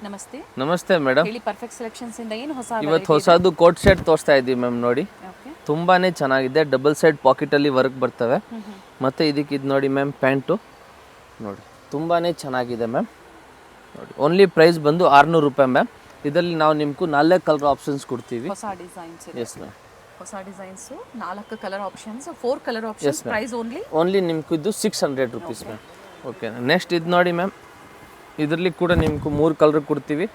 ನಮಸ್ತೆ. ನಮಸ್ತೆ ಮೇಡಮ್. ಹೇಳಿ, ಪರ್ಫೆಕ್ಟ್ ಸೆಲೆಕ್ಷನ್ಸ್ ಇಂದ ಏನು ಹೊಸ ಇವತ್ತು ಹೊಸದು ಕೋಟ್ ಸೆಟ್ ತೋರಿಸ್ತಾ ಇದ್ದೀವಿ ಮ್ಯಾಮ್. ನೋಡಿ, ಓಕೆ. ತುಂಬಾನೇ ಚೆನ್ನಾಗಿದೆ. ಡಬಲ್ ಸೈಡ್ ಪಾಕೆಟಲ್ಲಿ ವರ್ಕ್ ಬರ್ತವೆ. ಮತ್ತು ಇದಕ್ಕೆ ಇದು ನೋಡಿ ಮ್ಯಾಮ್, ಪ್ಯಾಂಟು ನೋಡಿ ತುಂಬಾನೇ ಚೆನ್ನಾಗಿದೆ ಮ್ಯಾಮ್. ನೋಡಿ, ಓನ್ಲಿ ಪ್ರೈಸ್ ಬಂದು 600 ರೂಪಾಯಿ ಮ್ಯಾಮ್. ಇದರಲ್ಲಿ ನಾವು ನಿಮ್ಗೆ 4 ಕಲರ್ ಆಪ್ಷನ್ಸ್ ಕೊಡ್ತೀವಿ. ಹೊಸ ಡಿಸೈನ್ಸ್ ಇದೆ. ಎಸ್ ಮ್ಯಾಮ್, ಹೊಸ designs, 4 colour options, 4 colour options. Price only ನಿಮ್ಗೆ ಇದು 600 ರೂಪೀಸ್ ಮ್ಯಾಮ್. ಓಕೆ. ನೆಕ್ಸ್ಟ್ ಇದು ನೋಡಿ ಮ್ಯಾಮ್, ಇದರಲ್ಲಿ ಕೂಡ ನಿಮ್ಗೆ 3 ಕಲರ್ ಕೊಡ್ತೀವಿ.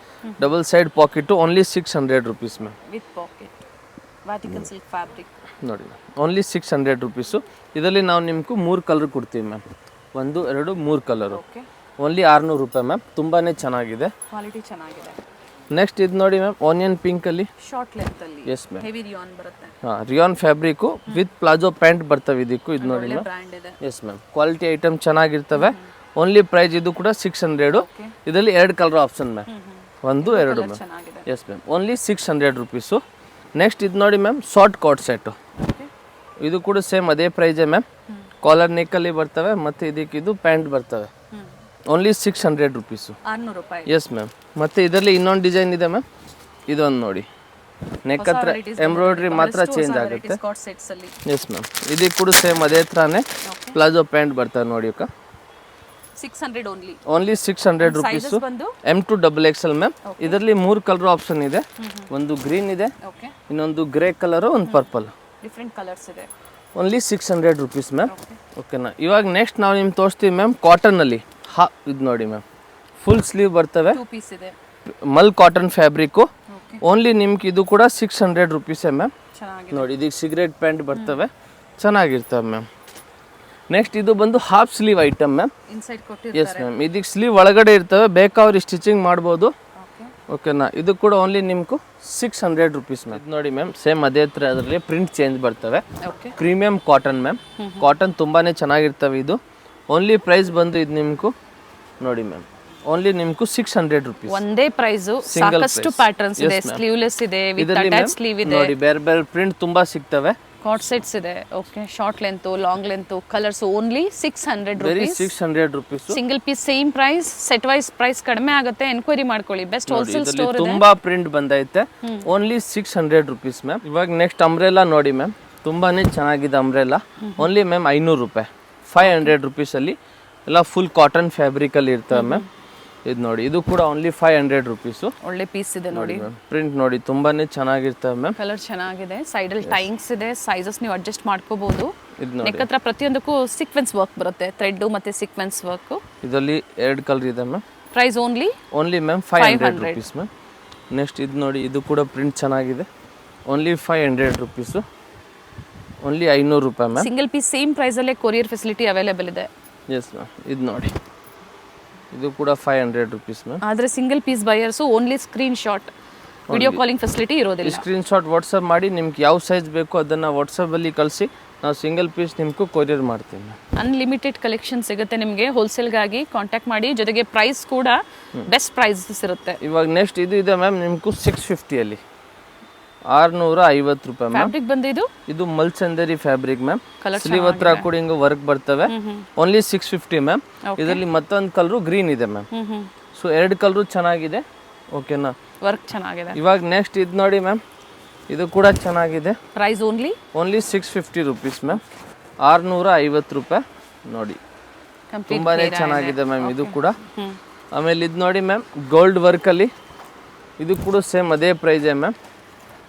Double side pocket, only 600 rupees ma'am. With packet, Vatican silk fabric. ನೋಡಿ ಓನ್ಲಿ 600 ರೂಪೀಸು. ಇದರಲ್ಲಿ ನಾವು ನಿಮ್ಗೆ 3 ಕಲರ್ ಕೊಡ್ತೀವಿ ಮ್ಯಾಮ್. 1, 2, 3 ಕಲರು. ಓಕೆ. ಓನ್ಲಿ 600 ರೂಪಾಯಿ ಮ್ಯಾಮ್. ತುಂಬಾ ಚೆನ್ನಾಗಿದೆ, ಕ್ವಾಲಿಟಿ ಚೆನ್ನಾಗಿದೆ. ನೆಕ್ಸ್ಟ್ ಇದು ನೋಡಿ ಮ್ಯಾಮ್, ಆನಿಯನ್ ಪಿಂಕಲ್ಲಿ ಶಾರ್ಟ್ ಲೆಂತ್ ಅಲ್ಲಿ. Yes ma'am. ಹೆವಿ ರಿಯಾನ್ ಬರುತ್ತೆ. ಹಾಂ, rayon fabric with palazzo pant ಬರ್ತವೆ ಇದಕ್ಕೂ. ಇದು ನೋಡಿ ಮ್ಯಾಮ್. ಬ್ರ್ಯಾಂಡ್ ಇದೆ. ಎಸ್ ಮ್ಯಾಮ್, ಕ್ವಾಲಿಟಿ ಐಟಮ್ ಚೆನ್ನಾಗಿರ್ತವೆ. ಓನ್ಲಿ ಪ್ರೈಸ್ ಇದು ಕೂಡ 600. ಇದರಲ್ಲಿ 2 ಕಲರ್ ಆಪ್ಷನ್ ಮ್ಯಾಮ್, 1, 2 ಮ್ಯಾಮ್. ಚೆನ್ನಾಗಿದೆ. Yes ma'am, only 600 rupees. Next ಇದು ನೋಡಿ ಮ್ಯಾಮ್, ಶಾರ್ಟ್ ಕಾಟ್ ಸೆಟ್ಟು. ಇದು ಕೂಡ ಸೇಮ್ ಅದೇ ಪ್ರೈಸೇ ಮ್ಯಾಮ್. ಕಾಲರ್ ನೆಕ್ಕಲ್ಲಿ ಬರ್ತವೆ ಮತ್ತು ಇದಕ್ಕೆ ಇದು ಪ್ಯಾಂಟ್ ಬರ್ತವೆ. Only 600 rupees. 600 ರೂಪಾಯಿ. Yes ma'am. ಮತ್ತು ಇದರಲ್ಲಿ ಇನ್ನೊಂದು ಡಿಸೈನ್ ಇದೆ ಮ್ಯಾಮ್. ಇದೊಂದು ನೋಡಿ, ನೆಕ್ ಹತ್ರ ಎಂಬ್ರಾಯ್ಡ್ರಿ ಮಾತ್ರ ಚೇಂಜ್ ಆಗುತ್ತೆ. ಸ್ಕಾಟ್ ಸೆಟ್ಸ್ ಅಲ್ಲಿ. ಎಸ್ ಮ್ಯಾಮ್, ಇದಕ್ಕೆ ಕೂಡ ಸೇಮ್ ಅದೇ ಥರನೇ ಪ್ಲಾಜೋ ಪ್ಯಾಂಟ್ ಬರ್ತವೆ ನೋಡಿ ಅಕ್ಕ. 600 only. Only 600 rupees. M to XXL ma'am. ಇದರಲ್ಲಿ 3 ಕಲರ್ ಆಪ್ಷನ್ ಇದೆ. ಒಂದು ಗ್ರೀನ್ ಇದೆ, ಓಕೆ. ಇನ್ನೊಂದು ಗ್ರೇ ಕಲರು, ಒಂದು ಪರ್ಪಲ್. ಡಿಫ್ರೆಂಟ್ ಕಲರ್ಸ್ ಇದೆ. Only 600 rupees ma'am. ಓಕೆನಾ. ಇವಾಗ ನೆಕ್ಸ್ಟ್ ನಾವು ನಿಮ್ಗೆ ತೋರಿಸ್ತೀವಿ ಮ್ಯಾಮ್, ಕಾಟನಲ್ಲಿ. ಇದು ನೋಡಿ ಮ್ಯಾಮ್, ಫುಲ್ ಸ್ಲೀವ್ ಬರ್ತವೆ. 2 ಪೀಸ್ ಇದೆ. ಮಲ್ ಕಾಟನ್ ಫ್ಯಾಬ್ರಿಕ್ಕು. ಓನ್ಲಿ ನಿಮ್ಗೆ ಇದು ಕೂಡ 600 ರೂಪೀಸೇ ಮ್ಯಾಮ್. ಚೆನ್ನಾಗಿದೆ ನೋಡಿ, ಇದಕ್ಕೆ ಸಿಗರೇಟ್ ಪ್ಯಾಂಟ್ ಬರ್ತವೆ, ಚೆನ್ನಾಗಿರ್ತವೆ ಮ್ಯಾಮ್. ನೆಕ್ಸ್ಟ್ ಇದು ಬಂದು half sleeve item ma'am. Inside ಕೊಟ್ಟಿರ್ತಾರೆ. ಎಸ್ ಮ್ಯಾಮ್, ಇದಕ್ಕೆ ಸ್ಲೀವ್ ಒಳಗಡೆ ಇರ್ತವೆ, ಬೇಕಾದ್ರೆ ಸ್ಟಿಚಿಂಗ್ ಮಾಡ್ಬೋದು. ಓಕೆ. ಓಕೆನಾ. ಇದು ಕೂಡ ಓನ್ಲಿ ನಿಮ್ಗೆ 600 ರೂಪೀಸ್ ಮ್ಯಾಮ್. ಇದು ನೋಡಿ ಮ್ಯಾಮ್, ಸೇಮ್ ಅದೇ ಥರ ಅದರಲ್ಲಿ ಪ್ರಿಂಟ್ ಚೇಂಜ್ ಬರ್ತವೆ. Okay. Premium cotton ma'am. Cotton ತುಂಬಾ ಚೆನ್ನಾಗಿರ್ತವೆ. ಇದು ಓನ್ಲಿ ಪ್ರೈಸ್ ಬಂದು ಇದು ನಿಮ್ಗೆ ನೋಡಿ ಮ್ಯಾಮ್, ಓನ್ಲಿ ನಿಮ್ಗೆ 600 ರೂಪೀಸ್. ಒಂದೇ ಪ್ರೈಸ್. ಸಾಕಷ್ಟು ಪ್ಯಾಟರ್ನ್ಸ್ ಇದೆ. ಸ್ಲೀವ್ಲೆಸ್ ಇದೆ, ವಿತ್ ಅಟ್ಯಾಚ್ ಸ್ಲೀವ್ ಇದೆ. ನೋಡಿ, ಬೇರೆ ಬೇರೆ ಪ್ರಿಂಟ್ ತುಂಬಾ ಸಿಗ್ತವೆ. ಕಾಟ್ ಸೆಟ್ಸ್ ಇದೆ. Okay. Short length, long length, colours. Only 600 very rupees. 600 rupees. Single piece same price. Set wise price ಕಡಿಮೆ ಆಗುತ್ತೆ. ಎನ್ಕ್ವೈರಿ ಮಾಡ್ಕೊಳ್ಳಿ. ಬೆಸ್ಟ್ ಹೋಲ್ಸೇಲ್ ಸ್ಟೋರ್ ಇದೆ. ತುಂಬಾ ಪ್ರಿಂಟ್ ಬಂದೈತೆ. Only 600 rupees ma'am. ಇವಾಗ ನೆಕ್ಸ್ಟ್ ಅಂಬ್ರೆಲಾ ನೋಡಿ ಮ್ಯಾಮ್, ತುಂಬಾನೇ ಚೆನ್ನಾಗಿದೆ ಅಂಬ್ರೆಲಾ. ಓನ್ಲಿ ಮ್ಯಾಮ್ 500 ರೂಪಾಯಿ. 500 ರೂಪೀಸಲ್ಲಿ ಎಲ್ಲ ಫುಲ್ ಕಾಟನ್ ಫ್ಯಾಬ್ರಿಕಲ್ಲಿ ಇರ್ತವೆ ಮ್ಯಾಮ್. ಇದು ನೋಡಿ, ಇದು ಕೂಡ ಓನ್ಲಿ 500 ರೂಪೀಸು. ಒಳ್ಳೆ ಪೀಸ್ ಇದೆ ನೋಡಿ. ಪ್ರಿಂಟ್ ನೋಡಿ, ತುಂಬಾನೇ ಚೆನ್ನಾಗಿರ್ತವೆ ಮ್ಯಾಮ್. ಕಲರ್ ಚೆನ್ನಾಗಿದೆ. ಸೈಡಲ್ಲಿ ಟೈಂಗ್ಸ್ ಇದೆ. ಸೈಜಸ್ ನೀವು ಅಡ್ಜಸ್ಟ್ ಮಾಡ್ಕೋಬಹುದು. ಇದು ನೋಡಿ, ನೆಕ್ ಹತ್ರ ಪ್ರತಿಯೊಂದಕ್ಕೂ ಸೀಕ್ವೆನ್ಸ್ ವರ್ಕ್ ಬರುತ್ತೆ. ಥ್ರೆಡ್ ಮತ್ತೆ ಸೀಕ್ವೆನ್ಸ್ ವರ್ಕ್. ಇದರಲ್ಲಿ 2 ಕಲರ್ ಇದೆ ma'am. Price only ma'am 500 rupees ma'am. Next ಇದು ನೋಡಿ, ಇದು ಕೂಡ ಪ್ರಿಂಟ್ ಚೆನ್ನಾಗಿದೆ. Only 500 rupees. ಓನ್ಲಿ 500 ರೂಪಾಯಿ ಮ್ಯಾಮ್. ಸಿಂಗಲ್ ಪೀಸ್ ಸೇಮ್ ಪ್ರೈಸಲ್ಲೇ ಕೊರಿಯರ್ ಫೆಸಿಲಿಟಿ ಅವೈಲೇಬಲ್ ಇದೆ. Yes ma'am. ಇದು ನೋಡಿ, ಇದು ಕೂಡ 500 ರೂಪೀಸ್ ಮ್ಯಾಮ್. ಆದರೆ single piece buyers only screen shot, video calling facility ಇರೋದಿಲ್ಲ. ಸ್ಕ್ರೀನ್ ಶಾಟ್ ವಾಟ್ಸಪ್ ಮಾಡಿ, ನಿಮ್ಗೆ ಯಾವ ಸೈಜ್ ಬೇಕು ಅದನ್ನು ವಾಟ್ಸಪ್ಪಲ್ಲಿ ಕಳಿಸಿ, ನಾವು ಸಿಂಗಲ್ ಪೀಸ್ ನಿಮ್ಗೆ ಕೊರಿಯರ್ ಮಾಡ್ತೀವಿ ಮ್ಯಾಮ್. ಅನ್ಲಿಮಿಟೆಡ್ ಕಲೆಕ್ಷನ್ ಸಿಗುತ್ತೆ ನಿಮಗೆ. ಹೋಲ್ಸೇಲ್ಗಾಗಿ ಕಾಂಟ್ಯಾಕ್ಟ್ ಮಾಡಿ. ಜೊತೆಗೆ ಪ್ರೈಸ್ ಕೂಡ ಬೆಸ್ಟ್ ಪ್ರೈಸಸ್ ಇರುತ್ತೆ. ಇವಾಗ ನೆಕ್ಸ್ಟ್ ಇದು ಇದೆ ಮ್ಯಾಮ್, ನಿಮ್ಗೂ 650ಅಲ್ಲಿ 650 ರೂಪಾಯಿ ಮ್ಯಾಮ್. ಫ್ಯಾಬ್ರಿಕ್ ಬಂದಿದ್ದು ಇದು ಮಲ್ಚಂದೇರಿ ಫ್ಯಾಬ್ರಿಕ್ ಮ್ಯಾಮ್. ಸ್ಲೀವ್ ಹತ್ರ ಕೂಡ ಹಿಂಗೆ ವರ್ಕ್ ಬರ್ತವೆ. Only 650 ma'am. ಇದರಲ್ಲಿ ಮತ್ತೊಂದು ಕಲರು ಗ್ರೀನ್ ಇದೆ ಮ್ಯಾಮ್. ಸೊ 2 ಕಲರು ಚೆನ್ನಾಗಿದೆ. ಓಕೆನಾ. ವರ್ಕ್ ಚೆನ್ನಾಗಿದೆ. ಇವಾಗ ನೆಕ್ಸ್ಟ್ ಇದು ನೋಡಿ ಮ್ಯಾಮ್, ಇದು ಕೂಡ ಚೆನ್ನಾಗಿದೆ. Price only 650 rupees ma'am. 650 ರೂಪಾಯಿ. ನೋಡಿ, ತುಂಬಾನೇ ಚೆನ್ನಾಗಿದೆ ಮ್ಯಾಮ್ ಇದು ಕೂಡ. ಆಮೇಲೆ ಇದು ನೋಡಿ ಮ್ಯಾಮ್, ಗೋಲ್ಡ್ ವರ್ಕಲ್ಲಿ ಇದು ಕೂಡ ಸೇಮ್ ಅದೇ ಪ್ರೈಸೇ ಮ್ಯಾಮ್.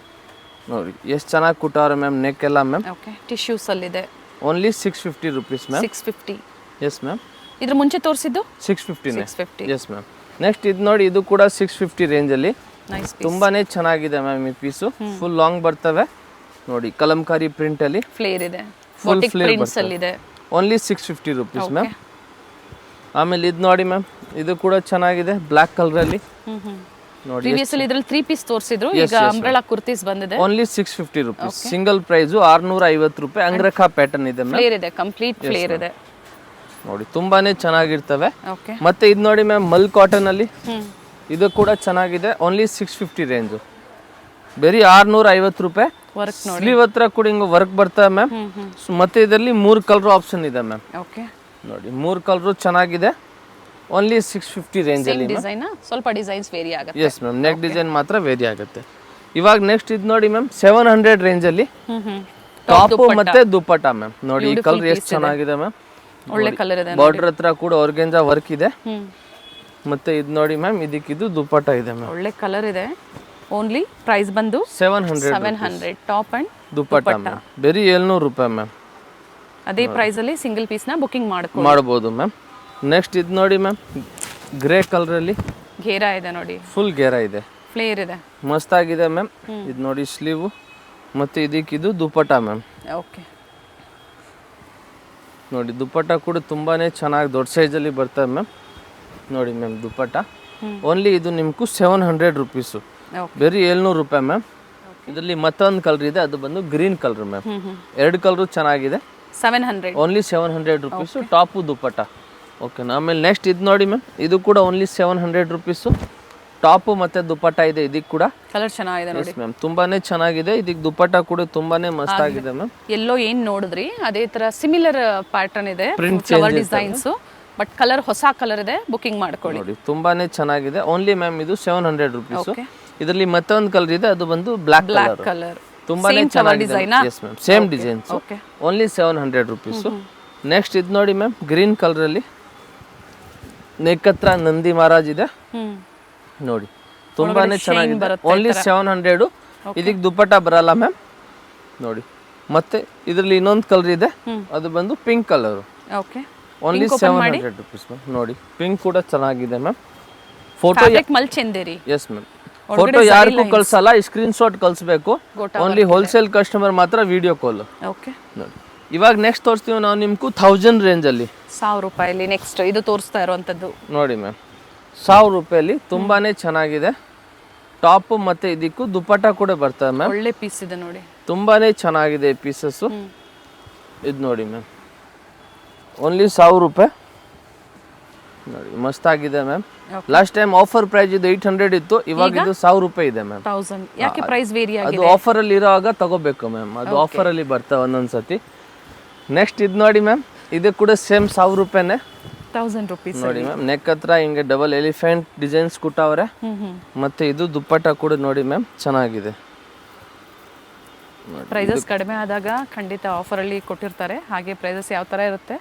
ನೋಡಿ ಎಷ್ಟು ಚೆನ್ನಾಗಿ ಕೊಟ್ಟವ್ರೆ ಮ್ಯಾಮ್, ನೆಕ್ ಎಲ್ಲ ಮ್ಯಾಮ್. ಓಕೆ. ಟಿಶ್ಯೂಸ್ ಅಲ್ಲಿದೆ. Only 650 rupees ma'am. 650. Yes ma'am. ಇದ್ರ ಮುಂಚೆ ತೋರಿಸಿದ್ದು 650. Yes ma'am. ನೆಕ್ಸ್ಟ್ ಇದು ನೋಡಿ, ಇದು ಕೂಡ 650 ರೇಂಜಲ್ಲಿ. Nice piece. ತುಂಬಾನೇ ಚೆನ್ನಾಗಿದೆ ಮ್ಯಾಮ್ ಈ ಪೀಸು. ಫುಲ್ ಲಾಂಗ್ ಬರ್ತವೆ ನೋಡಿ, ಕಲಂಕಾರಿ ಪ್ರಿಂಟಲ್ಲಿ ಫ್ಲೇರ್ ಇದೆ. ಫುಲ್ ಫ್ಲೇರ್ ಪ್ರಿಂಟ್ಸ್ ಅಲ್ಲಿದೆ. Only 650 rupees ma'am. ಆಮೇಲೆ ಇದು ನೋಡಿ ಮ್ಯಾಮ್, ಇದು ಕೂಡ ಚೆನ್ನಾಗಿದೆ, ಬ್ಲ್ಯಾಕ್ ಕಲರಲ್ಲಿ ನೋಡಿ. ಪ್ರಿವಿಯಸ್ಲಿ ಇದರಲ್ಲಿ 3 ಪೀಸ್ ತೋರಿಸಿದ್ರು. ಈಗ ಅಂಬ್ರೆಲಾ ಕುರ್ತೀಸ್ ಬಂದಿದೆ. Only 650 rupees. ಸಿಂಗಲ್ ಪ್ರೈಸ್ 650 ರೂಪಾಯಿ. ಅಂಗ್ರಖಾ ಪ್ಯಾಟರ್ನ್ ಇದೆ ಮ್ಯಾಮ್. ಫ್ಲೇರ್ ಇದೆ, ಕಂಪ್ಲೀಟ್ ಫ್ಲೇರ್ ಇದೆ ನೋಡಿ, ತುಂಬಾನೇ ಚೆನ್ನಾಗಿರ್ತವೆ. ಓಕೆ. ಮತ್ತೆ ಇದು ನೋಡಿ ಮ್ಯಾಮ್, ಮಲ್ ಕಾಟನ್ ಅಲ್ಲಿ ಇದು ಕೂಡ ಚೆನ್ನಾಗಿದೆ. Only 650 range. ಬರೀ 650 ರೂಪಾಯಿ. ವರ್ಕ್ ನೋಡಿ. ಸ್ಲೀವ್ ಹತ್ರ ಕೂಡ ಹಿಂಗೆ ವರ್ಕ್ ಬರ್ತವೆ ಮ್ಯಾಮ್. ಮತ್ತೆ ಇದರಲ್ಲಿ 3 ಕಲರ್ ಆಪ್ಷನ್ ಇದೆ ಮ್ಯಾಮ್. ಓಕೆ. ನೋಡಿ, 3 ಕಲರು ಚೆನ್ನಾಗಿದೆ. ಓನ್ಲಿ 650 ರೇಂಜಲ್ಲಿ ಡಿಸೈನ್ ಸ್ವಲ್ಪ ಡಿಸೈನ್ಸ್ ವೇರಿ ಆಗುತ್ತೆ. ಎಸ್ ಮ್ಯಾಮ್, ನೆಕ್ ಡಿಸೈನ್ ಮಾತ್ರ ವೇರಿ ಆಗುತ್ತೆ. ಇವಾಗ ನೆಕ್ಸ್ಟ್ ಇದು ನೋಡಿ ಮ್ಯಾಮ್ 700 ರೇಂಜಲ್ಲಿ ಟಾಪ್ ಮತ್ತೆ ದುಪ್ಪಟ್ಟ ಮ್ಯಾಮ್. ನೋಡಿ ಈ ಕಲರ್ ಎಷ್ಟು ಚೆನ್ನಾಗಿದೆ ಮ್ಯಾಮ್, ಒಳ್ಳೆ ಕಲರ್ ಇದೆ. ಬಾರ್ಡರ್ ಹತ್ರ ಕೂಡ ಆರ್ಗೆಂಜಾ ವರ್ಕ್ ಇದೆ. ಮತ್ತೆ ಇದು ನೋಡಿ ಮ್ಯಾಮ್, ಇದಕ್ಕಿದು ದುಪ್ಪಟ್ಟ ಇದೆ ಮ್ಯಾಮ್. ಒಳ್ಳೆ ಕಲರ್ ಇದೆ. ಓನ್ಲಿ ಪ್ರೈಸ್ ಬಂದು 700 ಟಾಪ್ ಅಂಡ್ ದುಪ್ಪಟ್ಟ ಮ್ಯಾಮ್. ಬರೀ 700 ರೂಪಾಯಿ ಮ್ಯಾಮ್. ಅದೇ ಪ್ರೈಸ್ ಅಲ್ಲಿ ಸಿಂಗಲ್ ಪೀಸ್ ನ ಬುಕಿಂಗ್ ಮಾಡಬಹುದು ಮ್ಯಾಮ್. ನೆಕ್ಸ್ಟ್ ಇದು ನೋಡಿ ಮ್ಯಾಮ್, ಗ್ರೇ ಕಲರ್ ಅಲ್ಲಿ ಘೇರಾ ಇದೆ ನೋಡಿ, ಫುಲ್ ಘೇರಾ ಇದೆ, ಫ್ಲೇರ್ ಇದೆ, ಮಸ್ತ್ ಆಗಿದೆ ಮ್ಯಾಮ್. ಇದು ನೋಡಿ ಸ್ಲೀವ್ ಮತ್ತೆ ಇದಕ್ಕಿದು ದುಪ್ಪಟ್ಟ ಮ್ಯಾಮ್. ಓಕೆ ನೋಡಿ ದುಪ್ಪಟ್ಟ ಕೂಡ ತುಂಬಾನೇ ಚೆನ್ನಾಗಿ ದೊಡ್ಡ ಸೈಜಲ್ಲಿ ಬರ್ತದೆ ಮ್ಯಾಮ್. ನೋಡಿ ಮ್ಯಾಮ್ ದುಪ್ಪಟ್ಟ ಓನ್ಲಿ ಇದು ನಿಮ್ಗೂ 700 ರುಪೀಸು, ಬರೀ 700 ರೂಪಾಯಿ ಮ್ಯಾಮ್. ಇದರಲ್ಲಿ ಮತ್ತೊಂದು ಕಲರ್ ಇದೆ, ಅದು ಬಂದು ಗ್ರೀನ್ ಕಲರ್ ಮ್ಯಾಮ್. ಎರಡು ಕಲರು ಚೆನ್ನಾಗಿದೆ. 700 ಓನ್ಲಿ 700 ರುಪೀಸು ಟಾಪು ದುಪ್ಪಟ್ಟ. ಓಕೆನಾ. ಆಮೇಲೆ ನೆಕ್ಸ್ಟ್ ಇದು ನೋಡಿ ಮ್ಯಾಮ್, ಇದು ಕೂಡ ಓನ್ಲಿ 700 ರುಪೀಸು ಟಾಪು ಮತ್ತೆ ದುಪ್ಪಟ್ಟ ಇದೆ. ಇದಕ್ಕೆ ಕೂಡ ಕಲರ್ ಚೆನ್ನಾಗಿದೆ ನೋಡಿ ಮ್ಯಾಮ್, ತುಂಬಾನೇ ಚೆನ್ನಾಗಿದೆ. ಇದಕ್ಕೆ ದುಪ್ಪಟ್ಟ ಕೂಡ ತುಂಬಾನೇ ಮಸ್ತ್ ಆಗಿದೆ ಮ್ಯಾಮ್. ಎಲ್ಲೋ ಏನ್ ನೋಡಿದ್ರಿ ಅದೇ ತರ ಸಿಮಿಲರ್ ಪ್ಯಾಟರ್ನ್ ಇದೆ, ಫ್ಲವರ್ ಡಿಸೈನ್ಸ್, ಬಟ್ ಕಲರ್ ಹೊಸ ಕಲರ್ ಇದೆ, ಬುಕಿಂಗ್ ಮಾಡ್ಕೊಳ್ಳಿ. ನೋಡಿ ತುಂಬಾನೇ ಚೆನ್ನಾಗಿದೆ. ಓನ್ಲಿ ಮ್ಯಾಮ್ ಇದು 700 ರುಪೀಸು. ಇದರಲ್ಲಿ ಮತ್ತೊಂದು ಕಲರ್ ಇದೆ, ಅದು ಬಂದು ಬ್ಲಾಕ್ ಕಲರ್, ತುಂಬಾನೇ ಚೆನ್ನಾಗಿದೆ. Yes ma'am, same designs, only 700 rupees. Next ಇದು ನೋಡಿ ಮ್ಯಾಮ್, ಗ್ರೀನ್ ಕಲರ್ ಅಲ್ಲಿ ನೆಕ್ ಹತ್ರ ನಂದಿ ಮಹಾರಾಜ್ ಇದೆ ನೋಡಿ, ತುಂಬಾನೇ ಚೆನ್ನಾಗಿದೆ. ಓನ್ಲಿ 700. ಇದಕ್ಕೆ ದುಪ್ಪಟ್ಟ ಬರಲ್ಲ ಮ್ಯಾಮ್. ನೋಡಿ ಮತ್ತೆ ಇದರಲ್ಲಿ ಇನ್ನೊಂದು ಕಲರ್ ಇದೆ, ಅದು ಬಂದು pink colour. Okay only 700 rupees ma'am. ನೋಡಿ ಪಿಂಕ್ ಕೂಡ ಚೆನ್ನಾಗಿದೆ ಮ್ಯಾಮ್. ಫೋಟೋ ಮಲ್ ಚಂದೇರಿ. ಎಸ್ ಮ್ಯಾಮ್, ಫೋಟೋ ಯಾರಿಗೂ ಕಳ್ಸಲ್ಲ, ಸ್ಕ್ರೀನ್ ಶಾಟ್ ಕಳಿಸ್ಬೇಕು. ಓನ್ಲಿ ಹೋಲ್ಸೇಲ್ ಕಸ್ಟಮರ್ ಮಾತ್ರ ವಿಡಿಯೋ ಕಾಲ್. ಓಕೆ ನೋಡಿ ಇವಾಗ ನೆಕ್ಸ್ಟ್ ತೋರಿಸ್ತೀವಿ ನಾವು ನಿಮ್ಗೂ 1000 ರೇಂಜಲ್ಲಿ, 1000 ರೂಪಾಯಲ್ಲಿ. ನೆಕ್ಸ್ಟ್ ಇದು ತೋರಿಸ್ತಾ ಇರುವಂತದ್ದು ನೋಡಿ ಮ್ಯಾಮ್, 1000 ರೂಪಾಯಲ್ಲಿ ತುಂಬಾನೇ ಚೆನ್ನಾಗಿದೆ. ಟಾಪ್ ಮತ್ತೆ ಇದಕ್ಕೂ ದುಪ್ಪಟ್ಟ ಕೂಡ ಬರ್ತದೆ ಮ್ಯಾಮ್. ಒಳ್ಳೆ ಪೀಸ್ ಇದೆ ನೋಡಿ, ತುಂಬಾನೇ ಚೆನ್ನಾಗಿದೆ ಪೀಸಸ್. ಇದು ನೋಡಿ ಮ್ಯಾಮ್, ಓನ್ಲಿ 1000 ರೂಪಾಯಿ. ನೋಡಿ ಮಸ್ತ್ ಆಗಿದೆ ma'am. Last time offer price ಇದು 800 ಇತ್ತು, ಇವಾಗ ಇದು 1000 ರೂಪಾಯಿ ಇದೆ ಮ್ಯಾಮ್. 1000 ಯಾಕೆ ಪ್ರೈಸ್ ವೇರಿ ಆಗಿದೆ? ಅದು ಆಫರ್ ಅಲ್ಲಿ ಇರೋವಾಗ ತಗೋಬೇಕು ಮ್ಯಾಮ್, ಅದು ಆಫರ್ ಅಲ್ಲಿ ಬರ್ತವೆ ಒಂದೊಂದ್ಸತಿ. ನೆಕ್ಸ್ಟ್ ಇದು ನೋಡಿ ಮ್ಯಾಮ್, ಇದು ಕೂಡ ಸೇಮ್ 1000 ರೂಪಾಯಿನೇ, 1000 ರೂಪೀಸ್ ನೋಡಿ ಮ್ಯಾಮ್. ನೆಕ್ ಹತ್ರ ಹಿಂಗೆ ಡಬಲ್ ಎಲಿಫೆಂಟ್ ಡಿಸೈನ್ಸ್ ಕೊಟ್ಟವ್ರೆ. ಮತ್ತೆ ಇದು ದುಪ್ಪಟ್ಟ ಕೂಡ ನೋಡಿ ಮ್ಯಾಮ್, ಚೆನ್ನಾಗಿದೆ. ಪ್ರೈಸಸ್ ಕಡಿಮೆ ಆದಾಗ ಖಂಡಿತ ಆಫರ್ ಅಲ್ಲಿ ಕೊಟ್ಟಿರ್ತಾರೆ, ಹಾಗೆ ಪ್ರೈಸಸ್ ಯಾವ ತರ ಇರುತ್ತೆ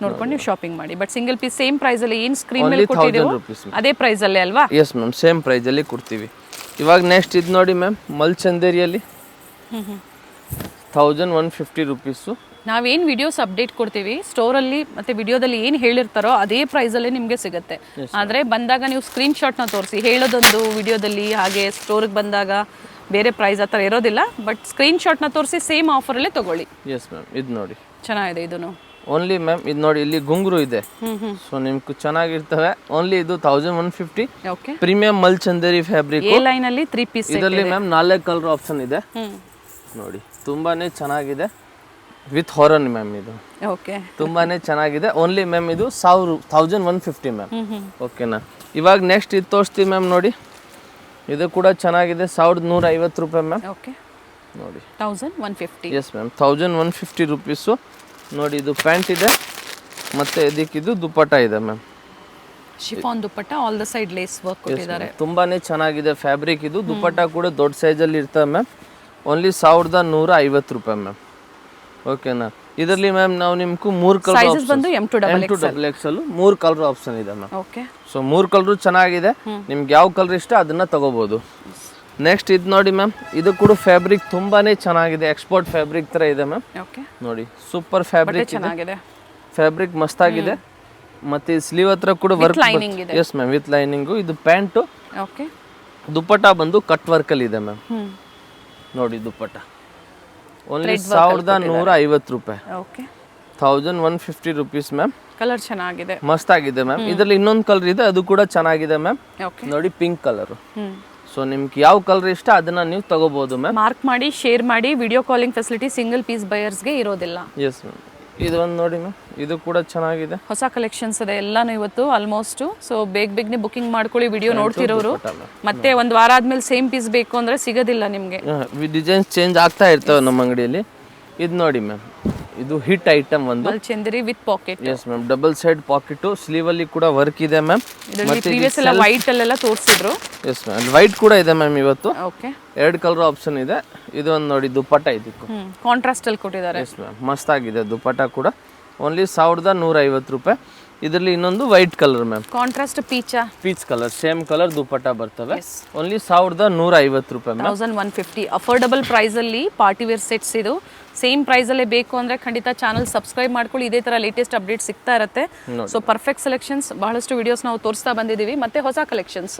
ನೋಡ್ಕೊಂಡು ನೀವು ಶಾಪಿಂಗ್ ಮಾಡಿ. But single piece same price ಅಲ್ಲಿ ಏನು ಸ್ಕ್ರೀನ್ ಮೇಲೆ ಕೊಟ್ಟಿದ್ದೀವೋ ಅದೇ ಪ್ರೈಸ್ ಅಲ್ಲೇ ಅಲ್ವಾ? ಎಸ್ ಮ್ಯಾಮ್, ಸೇಮ್ ಪ್ರೈಸ್ ಅಲ್ಲಿ ಕೊಡ್ತೀವಿ. ಇವಾಗ ನೆಕ್ಸ್ಟ್ ಇದು ನೋಡಿ ಮ್ಯಾಮ್, ಮಲ್ ಚಂದೇರಿಯಲ್ಲಿ 1150 ರುಪೀಸು. ನಾವೇನು ವಿಡಿಯೋಸ್ ಅಪ್ಡೇಟ್ ಕೊಡ್ತೀವಿ ಸ್ಟೋರಲ್ಲಿ ಮತ್ತೆ ವಿಡಿಯೋದಲ್ಲಿ ಏನು ಹೇಳಿರ್ತಾರೋ ಅದೇ ಪ್ರೈಸಲ್ಲೇ ನಿಮಗೆ ಸಿಗುತ್ತೆ. ಆದರೆ ಬಂದಾಗ ನೀವು ಸ್ಕ್ರೀನ್ ಶಾಟ್ನ ತೋರಿಸಿ, ಹೇಳೋದೊಂದು ವಿಡಿಯೋದಲ್ಲಿ, ಹಾಗೆ ಸ್ಟೋರಿಗೆ ಬಂದಾಗ ಬೇರೆ ಪ್ರೈಸ್ ಆ ಥರ ಇರೋದಿಲ್ಲ. ಬಟ್ ಸ್ಕ್ರೀನ್ ಶಾಟ್ನ ತೋರಿಸಿ ಸೇಮ್ ಆಫರಲ್ಲೇ ತಗೊಳ್ಳಿ. ಎಸ್ ಮ್ಯಾಮ್, ಇದು ನೋಡಿ ಚೆನ್ನಾಗಿದೆ ಇದೂ. ಓನ್ಲಿ ಮ್ಯಾಮ್ ಇದು ನೋಡಿ, ಇಲ್ಲಿ ಗುಂಗುರು ಇದೆ, ಸೊ ನಿಮ್ಗೆ ಚೆನ್ನಾಗಿರ್ತವೆ. ಓನ್ಲಿ ಇದು 1150. Okay, premium Mal Chanderi fabric. A line ಅಲ್ಲಿ 3 ಪೀಸ್ ಇದರಲ್ಲಿ ಮ್ಯಾಮ್ 4 ಕಲರ್ ಆಪ್ಷನ್ ಇದೆ. ನೋಡಿ ತುಂಬಾನೇ ಚೆನ್ನಾಗಿದೆ, ವಿತ್ ಹಾರನ್ ಮ್ಯಾಮ್. ಇದು ಓಕೆ, ತುಂಬಾನೇ ಚೆನ್ನಾಗಿದೆ. ಓನ್ಲಿ ಮ್ಯಾಮ್ ಇದು 1150 ಮ್ಯಾಮ್. ಓಕೆನಾ. ಇವಾಗ ನೆಕ್ಸ್ಟ್ ಇದು ತೋರಿಸ್ತೀವಿ ಮ್ಯಾಮ್. ನೋಡಿ ಇದು ಕೂಡ ಚೆನ್ನಾಗಿದೆ, 1150 ರೂಪಾಯಿ ಮ್ಯಾಮ್. ಓಕೆ ನೋಡಿ 1150. Yes ma'am, 1150 rupees. ನೋಡಿ ಇದು ಪ್ಯಾಂಟ್ ಇದೆ, ಮತ್ತೆ ಇದಕ್ಕಿದು ದುಪ್ಪಟ್ಟ ಇದೆ ma'am. Chiffon dupatta, all the side lace work ಕೊಟ್ಟಿದ್ದಾರೆ. ತುಂಬಾನೇ ಚೆನ್ನಾಗಿದೆ ಫ್ಯಾಬ್ರಿಕ್ ಇದು. ದುಪ್ಪಟ್ಟ ಕೂಡ ದೊಡ್ಡ ಸೈಜಲ್ಲಿ ಇರ್ತದೆ ಮ್ಯಾಮ್. ಓನ್ಲಿ 1150 ರೂಪಾಯಿ ಮ್ಯಾಮ್. ಓಕೆನಾ. ಇದರಲ್ಲಿ ಮ್ಯಾಮ್ ನಾವು ನಿಮ್ಗೂ 3 ಕಲರ್ ಸೈಜಸ್ ಬಂದು M to XL 3 colour option ಇದೆ ಮ್ಯಾಮ್. ಓಕೆ, ಸೊ 3 ಕಲರ್ ಚೆನ್ನಾಗಿದೆ, ನಿಮ್ಗೆ ಯಾವ ಕಲರ್ ಇಷ್ಟ ಅದನ್ನ ತಗೋಬಹುದು. ನೆಕ್ಸ್ಟ್ ಇದು ನೋಡಿ ಮ್ಯಾಮ್, ಇದು ಕೂಡ ಫ್ಯಾಬ್ರಿಕ್ ತುಂಬಾನೇ ಚೆನ್ನಾಗಿದೆ, ಎಕ್ಸ್ಪೋರ್ಟ್ ಫ್ಯಾಬ್ರಿಕ್ ತರ ಇದೆ ಮ್ಯಾಮ್. ಓಕೆ, ನೋಡಿ ಸೂಪರ್ ಫ್ಯಾಬ್ರಿಕ್ ಚೆನ್ನಾಗಿದೆ, ಫ್ಯಾಬ್ರಿಕ್ ಮಸ್ತ್ ಆಗಿದೆ. ಮತ್ತೆ ಸ್ಲೀವ್ ಹತ್ರ ಕೂಡ ವರ್ಕ್ ಲೈನಿಂಗ್ ಇದೆ. Yes ma'am, with lining. ಇದು ಪ್ಯಾಂಟ್. ಓಕೆ, ದುಪ್ಪಟ್ಟ ಬಂದು ಕಟ್ ವರ್ಕ್ ಅಲ್ಲಿ ಇದೆ ಮ್ಯಾಮ್. ನೋಡಿ ದುಪ್ಪಟ್ಟ ಓನ್ಲಿ 1150 ರೂಪಾಯಿ. Okay, 1150 rupees ma'am. ಕಲರ್ ಚೆನ್ನಾಗಿದೆ, ಮಸ್ತ್ ಆಗಿದೆ ಮ್ಯಾಮ್. ಇದರಲ್ಲಿ ಇನ್ನೊಂದು ಕಲರ್ ಇದೆ, ಅದು ಕೂಡ ಚೆನ್ನಾಗಿದೆ ಮ್ಯಾಮ್. ಓಕೆ, ನೋಡಿ ಪಿಂಕ್ ಕಲರ್. ಸೊ ನಿಮ್ಗೆ ಯಾವ ಕಲರ್ ಇಷ್ಟ ಅದನ್ನ ನೀವು ತಗೋಬಹುದು ಮ್ಯಾಮ್. ಮಾರ್ಕ್ ಮಾಡಿ ಶೇರ್ ಮಾಡಿ. Video calling facility single piece ಬಯರ್ಸ್ಗೆ ಇರೋದಿಲ್ಲ. ಎಸ್ ಮ್ಯಾಮ್, ಇದು ಒಂದು ನೋಡಿ ಮ್ಯಾಮ್, ಇದು ಕೂಡ ಚೆನ್ನಾಗಿದೆ. ಹೊಸ ಕಲೆಕ್ಷನ್ಸ್ ಇದೆ ಎಲ್ಲಾನು ಇವತ್ತು ಆಲ್ಮೋಸ್ಟ್. ಸೊ ಬೇಗನೆ ಬುಕಿಂಗ್ ಮಾಡ್ಕೊಳ್ಳಿ ವಿಡಿಯೋ ನೋಡ್ತಿರೋರು. ಮತ್ತೆ ಒಂದು ವಾರ ಆದ್ಮೇಲೆ ಸೇಮ್ ಪೀಸ್ ಬೇಕು ಅಂದ್ರೆ ಸಿಗೋದಿಲ್ಲ ನಿಮಗೆ, ಡಿಸೈನ್ಸ್ ಚೇಂಜ್ ಆಗ್ತಾ ಇರ್ತವೆ ನಮ್ಮ ಅಂಗಡಿಯಲ್ಲಿ. ಇದು ನೋಡಿ ಮ್ಯಾಮ್, ಇದು ಹಿಟ್ ಐಟಮ್ ಒಂದು. ಮಲ್ಚಂದ್ರಿ with pocket. Yes ma'am, double side pocket, sleeve ಅಲ್ಲಿ ಕೂಡ ವರ್ಕ್ ಇದೆ ಮ್ಯಾಮ್. ಇದರಲ್ಲಿ ಪ್ರೀವಿಯಸ್ ಎಲ್ಲ ವೈಟ್ ಅಲ್ಲೆಲ್ಲ ತೋರಿಸಿದ್ರು. ಎಸ್ ಮ್ಯಾಮ್, ವೈಟ್ ಕೂಡ ಇದೆ ಮ್ಯಾಮ್ ಇವತ್ತು. ಓಕೆ, 2 ಕಲರ್ ಆಪ್ಷನ್ ಇದೆ. ಇದು ಒಂದು ನೋಡಿ ದುಪ್ಪಟ್ಟ ಇದಕ್ಕೂ ಕಾಂಟ್ರಾಸ್ಟ್ ಅಲ್ಲಿ ಕೊಟ್ಟಿದ್ದಾರೆ. ಎಸ್ ಮ್ಯಾಮ್, ಮಸ್ತ್ ಆಗಿದೆ ದುಪ್ಪಟ್ಟ ಕೂಡ. ಓನ್ಲಿ 1150 ರೂಪಾಯಿ. ಇದರಲ್ಲಿ ಇನ್ನೊಂದು white colour ma'am, contrast peach colour, same colour dupatta ಬರ್ತವೆ. ಓನ್ಲಿ 1150 ರೂಪಾಯಿ ಮ್ಯಾಮ್. 1150 ಅಫೋರ್ಡಬಲ್ ಪ್ರೈಸ್ ಅಲ್ಲಿ ಪಾರ್ಟಿ ವೇರ್ ಸೆಟ್ಸ್. ಇದು ಸೇಮ್ ಪ್ರೈಸ್ ಅಲ್ಲೇ ಬೇಕು ಅಂದ್ರೆ ಖಂಡಿತ ಚಾನಲ್ ಸಬ್ಸ್ಕ್ರೈಬ್ ಮಾಡ್ಕೊಳ್ಳಿ. ಇದೇ ತರ ಲೇಟೆಸ್ಟ್ ಅಪ್ಡೇಟ್ ಸಿಗ್ತಾ ಇರುತ್ತೆ. ಸೊ ಪರ್ಫೆಕ್ಟ್ ಸೆಲೆಕ್ಷನ್ಸ್, ಬಹಳಷ್ಟು ವಿಡಿಯೋಸ್ ನಾವು ತೋರಿಸ್ತಾ ಬಂದಿದ್ದೀವಿ. ಮತ್ತೆ ಹೊಸ ಕಲೆಕ್ಷನ್ಸ್.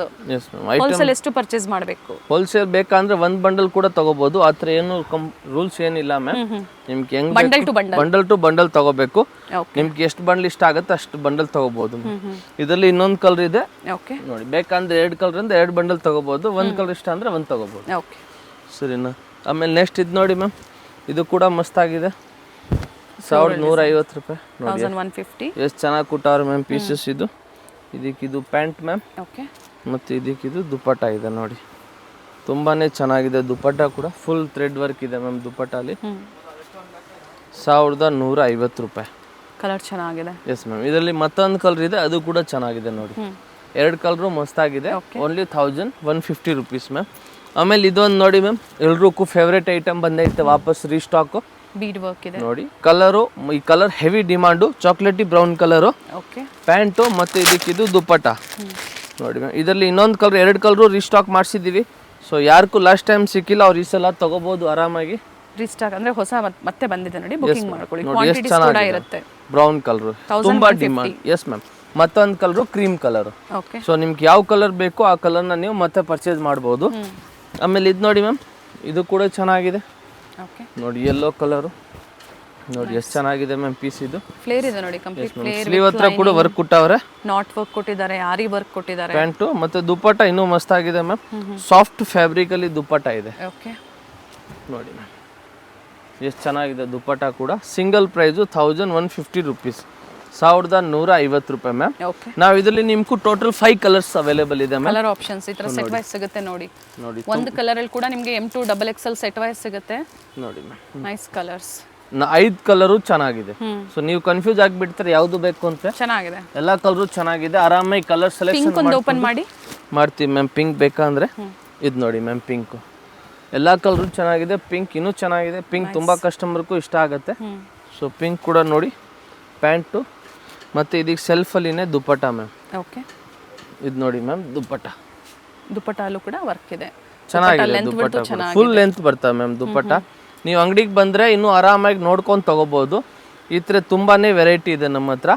ಹೋಲ್ಸೇಲ್ ಎಷ್ಟು ಪರ್ಚೇಸ್ ಮಾಡಬೇಕು? ಹೋಲ್ಸೇಲ್ ಬೇಕಂದ್ರೆ ಒಂದ್ ಬಂಡಲ್ ಕೂಡ ತಗೋಬಹುದು. ಆತರ ಏನು ರೂಲ್ಸ್ ಏನಿಲ್ಲ ಮ್ಯಾಮ್. ನಿಮ್ಗೆ ಹೆಂಗ್ ಬಂಡಲ್ ಟು ಬಂಡಲ್ ತಗೋಬೇಕು. ನಿಮ್ಗೆ ಎಷ್ಟು ಬಂಡಲ್ ಇಷ್ಟ ಆಗುತ್ತೆ ಅಷ್ಟು ಬಂಡಲ್ ತಗೋಬಹುದು. ಇದರಲ್ಲಿ ಇನ್ನೊಂದು ಕಲರ್ ಇದೆ ನೋಡಿ, ಬೇಕಂದ್ರೆ 2 ಕಲರ್ ಇಂದ 2 ಬಂಡಲ್ ತಗೋಬಹುದು. ಒಂದ್ ಕಲರ್ ಇಷ್ಟ ಅಂದ್ರೆ ಒಂದ್ ತಗೋಬಹುದು. ಸರಿನಾ? ಆಮೇಲೆ ನೆಕ್ಸ್ಟ್ ಇದು ನೋಡಿ ಮ್ಯಾಮ್, ಇದು ಕೂಡ ಮಸ್ತ್ ಆಗಿದೆ. 1150 ರೂಪಾಯಿ. 1150. ಎಷ್ಟು ಚೆನ್ನಾಗಿ ಕೊಟ್ಟವ್ರೆ ಮ್ಯಾಮ್ ಪೀಸಸ್. ಇದಕ್ಕಿದು ಪ್ಯಾಂಟ್ ಮ್ಯಾಮ್, ಮತ್ತು ಇದಕ್ಕಿದು ದುಪ್ಪಟ್ಟ ಇದೆ ನೋಡಿ. ತುಂಬಾನೇ ಚೆನ್ನಾಗಿದೆ ದುಪ್ಪಟ್ಟ ಕೂಡ. ಫುಲ್ ಥ್ರೆಡ್ ವರ್ಕ್ ಇದೆ ಮ್ಯಾಮ್ ದುಪ್ಪಟ್ಟಲ್ಲಿ. 1150 ರೂಪಾಯಿ. ಕಲರ್ ಚೆನ್ನಾಗಿದೆ. ಎಸ್ ಮ್ಯಾಮ್, ಇದರಲ್ಲಿ ಮತ್ತೊಂದು ಕಲರ್ ಇದೆ, ಅದು ಕೂಡ ಚೆನ್ನಾಗಿದೆ ನೋಡಿ. 2 ಕಲರು ಮಸ್ತಾಗಿದೆ. Only 1150 rupees ma'am. ಆಮೇಲೆ ಇದೊಂದು ನೋಡಿ ಮ್ಯಾಮ್, ಎಲ್ರಿಗೂ ಫೇವ್ರೇಟ್ ಐಟಮ್ ಬಂದೈತೆ ವಾಪಸ್ ರೀಸ್ಟಾಕ್. ಬೀಡ್ ವರ್ಕ್ ಇದೆ ನೋಡಿ. ಕಲರು, ಈ colour heavy demand, chocolatey brown colour. Pant ಮತ್ತು ಇದಕ್ಕಿದು ದುಪ್ಪಟ್ಟ ನೋಡಿ ಮ್ಯಾಮ್. ಇದರಲ್ಲಿ ಇನ್ನೊಂದು ಕಲರ್, 2 ಕಲರು ರೀಸ್ಟಾಕ್ ಮಾಡಿಸಿದ್ದೀವಿ. ಸೊ ಯಾರಿಗೂ ಲಾಸ್ಟ್ ಟೈಮ್ ಸಿಕ್ಕಿಲ್ಲ ಅವ್ರು ಈ ಸಲ ತಗೋಬಹುದು ಆರಾಮಾಗಿ. ರೀಸ್ಟಾಕ್ ಅಂದ್ರೆ ಹೊಸ ಮತ್ತೆ ಬಂದಿದೆ ನೋಡಿ, ಬುಕಿಂಗ್ ಮಾಡ್ಕೊಳ್ಳಿ. ಕ್ವಾಂಟಿಟೀಸ್ ಕೂಡ ಇರುತ್ತೆ. ಬ್ರೌನ್ ಕಲರ್ ತುಂಬಾ ಡಿಮಾಂಡ್. Yes ma'am. ಮತ್ತೊಂದು ಕಲರು ಕ್ರೀಮ್ ಕಲರ್. ಸೊ ನಿಮ್ಗೆ ಯಾವ ಕಲರ್ ಬೇಕೋ ಆ ಕಲರ್ನ ನೀವು ಮತ್ತೆ ಪರ್ಚೇಸ್ ಮಾಡ್ಬೋದು. ಆಮೇಲೆ ಇದು ನೋಡಿ ಮ್ಯಾಮ್, ಇದು ಕೂಡ ಚೆನ್ನಾಗಿದೆ ನೋಡಿ. ಯೆಲ್ಲೋ ಕಲರು ನೋಡಿ, ಎಷ್ಟು ಚೆನ್ನಾಗಿದೆ ಮ್ಯಾಮ್ ಪೀಸ್. ಇದು ಫ್ಲೇರ್ ಇದೆ ನೋಡಿ, ಕಂಪ್ಲೀಟ್ ಫ್ಲೇರ್. ಸ್ಲೀವ್ ಹತ್ರ ಕೂಡ ವರ್ಕ್ ಕೊಟ್ಟವ್ರೆ, ನಾಟ್ ವರ್ಕ್ ಕೊಟ್ಟಿದ್ದಾರೆ, ಆರಿ ವರ್ಕ್ ಕೊಟ್ಟಿದ್ದಾರೆ. ಪ್ಯಾಂಟು ಮತ್ತೆ ದುಪ್ಪಟ್ಟ ಇನ್ನೂ ಮಸ್ತ್ ಆಗಿದೆ ಮ್ಯಾಮ್. ಸಾಫ್ಟ್ ಫ್ಯಾಬ್ರಿಕ್ ಅಲ್ಲಿ ದುಪ್ಪಟ್ಟ ಇದೆ ನೋಡಿ ಮ್ಯಾಮ್. ಎಷ್ಟು ಚೆನ್ನಾಗಿದೆ ದುಪ್ಪಟ್ಟ ಕೂಡ. Single price 1150 rupees. 1150 ರೂಪಾಯಿ ಮ್ಯಾಮ್. ನಾವು ಇದರಲ್ಲಿ ನಿಮ್ಗೂ ಟೋಟಲ್ 5 ಕಲರ್ಸ್ ಅವೈಲೇಬಲ್ ಇದೆ ಮ್ಯಾಮ್. ಕಲರ್ ಆಪ್ಷನ್ಸ್ ಈ ತರ ಸೆಟ್ ವೈಸ್ ಸಿಗುತ್ತೆ ನೋಡಿ. ಒಂದು ಕಲರ್ ಅಲ್ಲಿ ಕೂಡ ನಿಮಗೆ M2 XXL ಸೆಟ್ ವೈಸ್ ಸಿಗುತ್ತೆ ನೋಡಿ ಮ್ಯಾಮ್. Nice colours. 5 ಕಲರು ಚೆನ್ನಾಗಿದೆ. ಸೊ ನೀವು ಕನ್ಫ್ಯೂಸ್ ಆಗಿಬಿಡ್ತಾರೆ ಯಾವ್ದು ಬೇಕು ಅಂತ. ಚೆನ್ನಾಗಿದೆ, ಎಲ್ಲಾ ಕಲರು ಚೆನ್ನಾಗಿದೆ. ಆರಾಮಾಗಿ ಕಲರ್ ಸೆಲೆಕ್ಷನ್ ಒಂದು ಓಪನ್ ಮಾಡಿ ಮಾಡ್ತೀವಿ ಮ್ಯಾಮ್. ಪಿಂಕ್ ಬೇಕಂದ್ರೆ ಇದು ನೋಡಿ ಮ್ಯಾಮ್, ಪಿಂಕ್. ಎಲ್ಲಾ ಕಲರು ಚೆನ್ನಾಗಿದೆ. ಪಿಂಕ್ ಇನ್ನೂ ಚೆನ್ನಾಗಿದೆ. ಪಿಂಕ್ ತುಂಬಾ ಕಸ್ಟಮರ್ಗೂ ಇಷ್ಟ ಆಗುತ್ತೆ. ಸೊ ಪಿಂಕ್ ಕೂಡ ನೋಡಿ. ಪ್ಯಾಂಟು ಮತ್ತೆ ಇದಕ್ಕೆ ಸೆಲ್ಫ್ ಅಲ್ಲಿನೇ ದುಪ್ಪಟ್ಟ ಮ್ಯಾಮ್. ಇದು ನೋಡಿ ಮ್ಯಾಮ್, ದುಪ್ಪಟ್ಟ ಅಲ್ಲೂ ಕೂಡ ವರ್ಕ್ ಇದೆ. ಚೆನ್ನಾಗಿದೆ ದುಪ್ಪಟ್ಟ. ಫುಲ್ ಲೆಂತ್ ಬರ್ತವೆ ಮ್ಯಾಮ್ ದುಪ್ಪಟ್ಟ. ನೀವು ಅಂಗಡಿಗೆ ಬಂದ್ರೆ ಇನ್ನೂ ಆರಾಮಾಗಿ ನೋಡ್ಕೊಂಡು ತಗೋಬಹುದು. ಈ ಥರ ತುಂಬಾನೇ ವೆರೈಟಿ ಇದೆ ನಮ್ಮ ಹತ್ರ.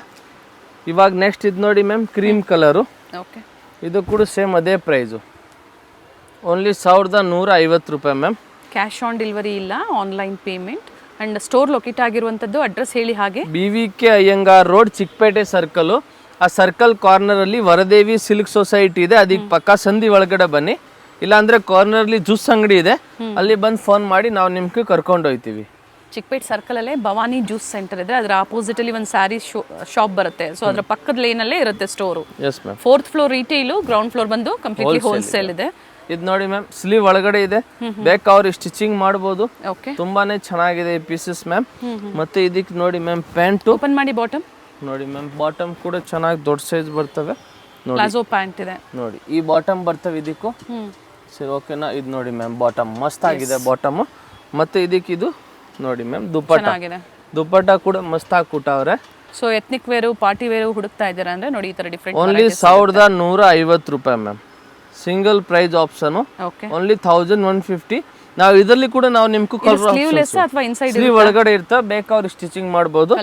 ಇವಾಗ ನೆಕ್ಸ್ಟ್ ಇದು ನೋಡಿ ಮ್ಯಾಮ್, ಕ್ರೀಮ್ ಕಲರು. ಇದು ಕೂಡ ಸೇಮ್ ಅದೇ ಪ್ರೈಸು, ಓನ್ಲಿ 1150 ರೂಪಾಯಿ ಮ್ಯಾಮ್. ಕ್ಯಾಶ್ ಆನ್ ಡೆಲಿವರಿ ಇಲ್ಲ, online payment. And store locate ಆಗಿರುವಂತದ್ದು ಅಡ್ರೆಸ್ ಹೇಳಿ ಹಾಗೆ. BVK Iyengar road, Chikkapete circle. ಆ ಸರ್ಕಲ್ ಕಾರ್ನರ್ ಅಲ್ಲಿ ವರದೇವಿ ಸಿಲ್ಕ್ ಸೊಸೈಟಿ ಇದೆ, ಅದಕ್ಕೆ ಪಕ್ಕ ಸಂಧಿ ಒಳಗಡೆ ಬನ್ನಿ. ಇಲ್ಲಾಂದ್ರೆ ಕಾರ್ನರ್ ಅಲ್ಲಿ ಜ್ಯೂಸ್ ಅಂಗಡಿ ಇದೆ, ಅಲ್ಲಿ ಬಂದು ಫೋನ್ ಮಾಡಿ ನಾವು ನಿಮ್ಗೆ ಕರ್ಕೊಂಡು ಹೋಗ್ತೀವಿ. ಚಿಕ್ಕಪೇಟೆ ಸರ್ಕಲ್ ಅಲ್ಲೇ ಭವಾನಿ ಜ್ಯೂಸ್ ಸೆಂಟರ್ ಇದೆ, ಅದರ ಆಪೋಸಿಟ್ ಅಲ್ಲಿ ಒಂದು ಸ್ಯಾರಿ ಶಾಪ್ ಬರುತ್ತೆ. ಸೊ ಅದರ ಪಕ್ಕದ ಲೇನ್ ಅಲ್ಲೇ ಇರುತ್ತೆ store. 4th floor retail, ground floor ಬಂದು ಕಂಪ್ಲೀಟ್ಲಿ ಹೋಲ್ಸೇಲ್ ಇದೆ. ಇದು ನೋಡಿ ಮ್ಯಾಮ್, ಸ್ಲೀವ್ ಒಳಗಡೆ ಇದೆ, ಬೇಕಾದ್ರೆ ಸ್ಟಿಚಿಂಗ್ ಮಾಡಬಹುದು. ತುಂಬಾನೇ ಚೆನ್ನಾಗಿದೆ ಈ ಪೀಸಸ್ ಮ್ಯಾಮ್. ಮತ್ತೆ ಇದಕ್ಕೆ ನೋಡಿ ಮ್ಯಾಮ್, ಪ್ಯಾಂಟ್ ಓಪನ್ ಮಾಡಿ ಬಾಟಮ್ ನೋಡಿ ಮ್ಯಾಮ್. ಬಾಟಮ್ ಕೂಡ ಚೆನ್ನಾಗಿ ದೊಡ್ಡ ಸೈಜ್ ಬರ್ತವೆ ನೋಡಿ. ಪ್ಲಾಜೋ ಪ್ಯಾಂಟ್ ಇದೆ ನೋಡಿ, ಈ ಬಾಟಮ್ ಬರ್ತವೆ ಇದಕ್ಕೂ. ಸರಿ, ಓಕೆನಾ? ಇದು ನೋಡಿ ಮ್ಯಾಮ್, ಬಾಟಮ್ ಮಸ್ತ್ ಆಗಿದೆ ಬಾಟಮ್. ಮತ್ತೆ ಇದಕ್ಕೆ ಇದು ನೋಡಿ ಮ್ಯಾಮ್, ದುಪ್ಪಟ್ಟ ಕೂಡ ಮಸ್ತ್ ಆಗಿ ಕೊಟ್ಟವ್ರೆ. So ethnic wear, party wear ಹುಡುಕ್ತಾ ಇದ್ದೀರಾ ಅಂದ್ರೆ ನೋಡಿ, ಈ ತರ ಡಿಫರೆಂಟ್. ಓನ್ಲಿ 1150 ರೂಪಾಯಿ ma'am. Single price option, only 1150. ನಾವು ಇದರಲ್ಲಿ ಕೂಡ ನಾವು ನಿಮ್ಗೂ ಸ್ಲೀವ್ ಒಳಗಡೆ ಇರ್ತಾ ಬೇಕಾದ್ರೆ ಸ್ಟಿಚಿಂಗ್ ಮಾಡಬಹುದು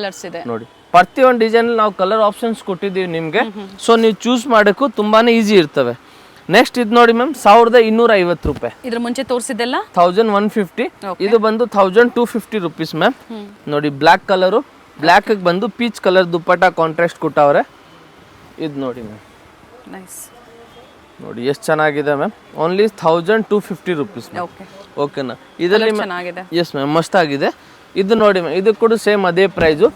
ನೋಡಿ. ಪ್ರತಿಯೊಂದು ಡಿಸೈನ್ ನಾವು ಕಲರ್ ಆಪ್ಷನ್ಸ್ ಕೊಟ್ಟಿದ್ದೀವಿ ನಿಮ್ಗೆ. ಸೊ ನೀವು ಚೂಸ್ ಮಾಡಕ್ಕೂ ತುಂಬಾನೇ ಈಸಿ ಇರ್ತವೆ. ನೆಕ್ಸ್ಟ್ ಇದು ನೋಡಿ ಮ್ಯಾಮ್, 1250 ರೂಪಾಯಿ. ಇದ್ರ ಮುಂಚೆ ತೋರಿಸಿದ್ದೆಲ್ಲ 1150. ಇದು ಬಂದು 1250 ರುಪೀಸ್ ಮ್ಯಾಮ್. ನೋಡಿ, ಬ್ಲ್ಯಾಕ್ ಕಲರು, ಬ್ಲ್ಯಾಕ್ ಬಂದು ಪೀಚ್ ಕಲರ್ ದುಪ್ಪಟ್ಟ ಕಾಂಟ್ರಾಸ್ಟ್ ಕೊಟ್ಟವ್ರೆ. ಇದು ನೋಡಿ ಮ್ಯಾಮ್, ನೈಸ್ ನೋಡಿ ಎಷ್ಟು ಚೆನ್ನಾಗಿದೆ ಮ್ಯಾಮ್. Only 1250 rupees. ಓಕೆನಾ? ಇದರಲ್ಲಿ ಎಸ್ ಮ್ಯಾಮ್, ಮಸ್ತ್ ಆಗಿದೆ. ಇದು ನೋಡಿ ಮ್ಯಾಮ್, ಇದು ಕೂಡ ಸೇಮ್ ಅದೇ price,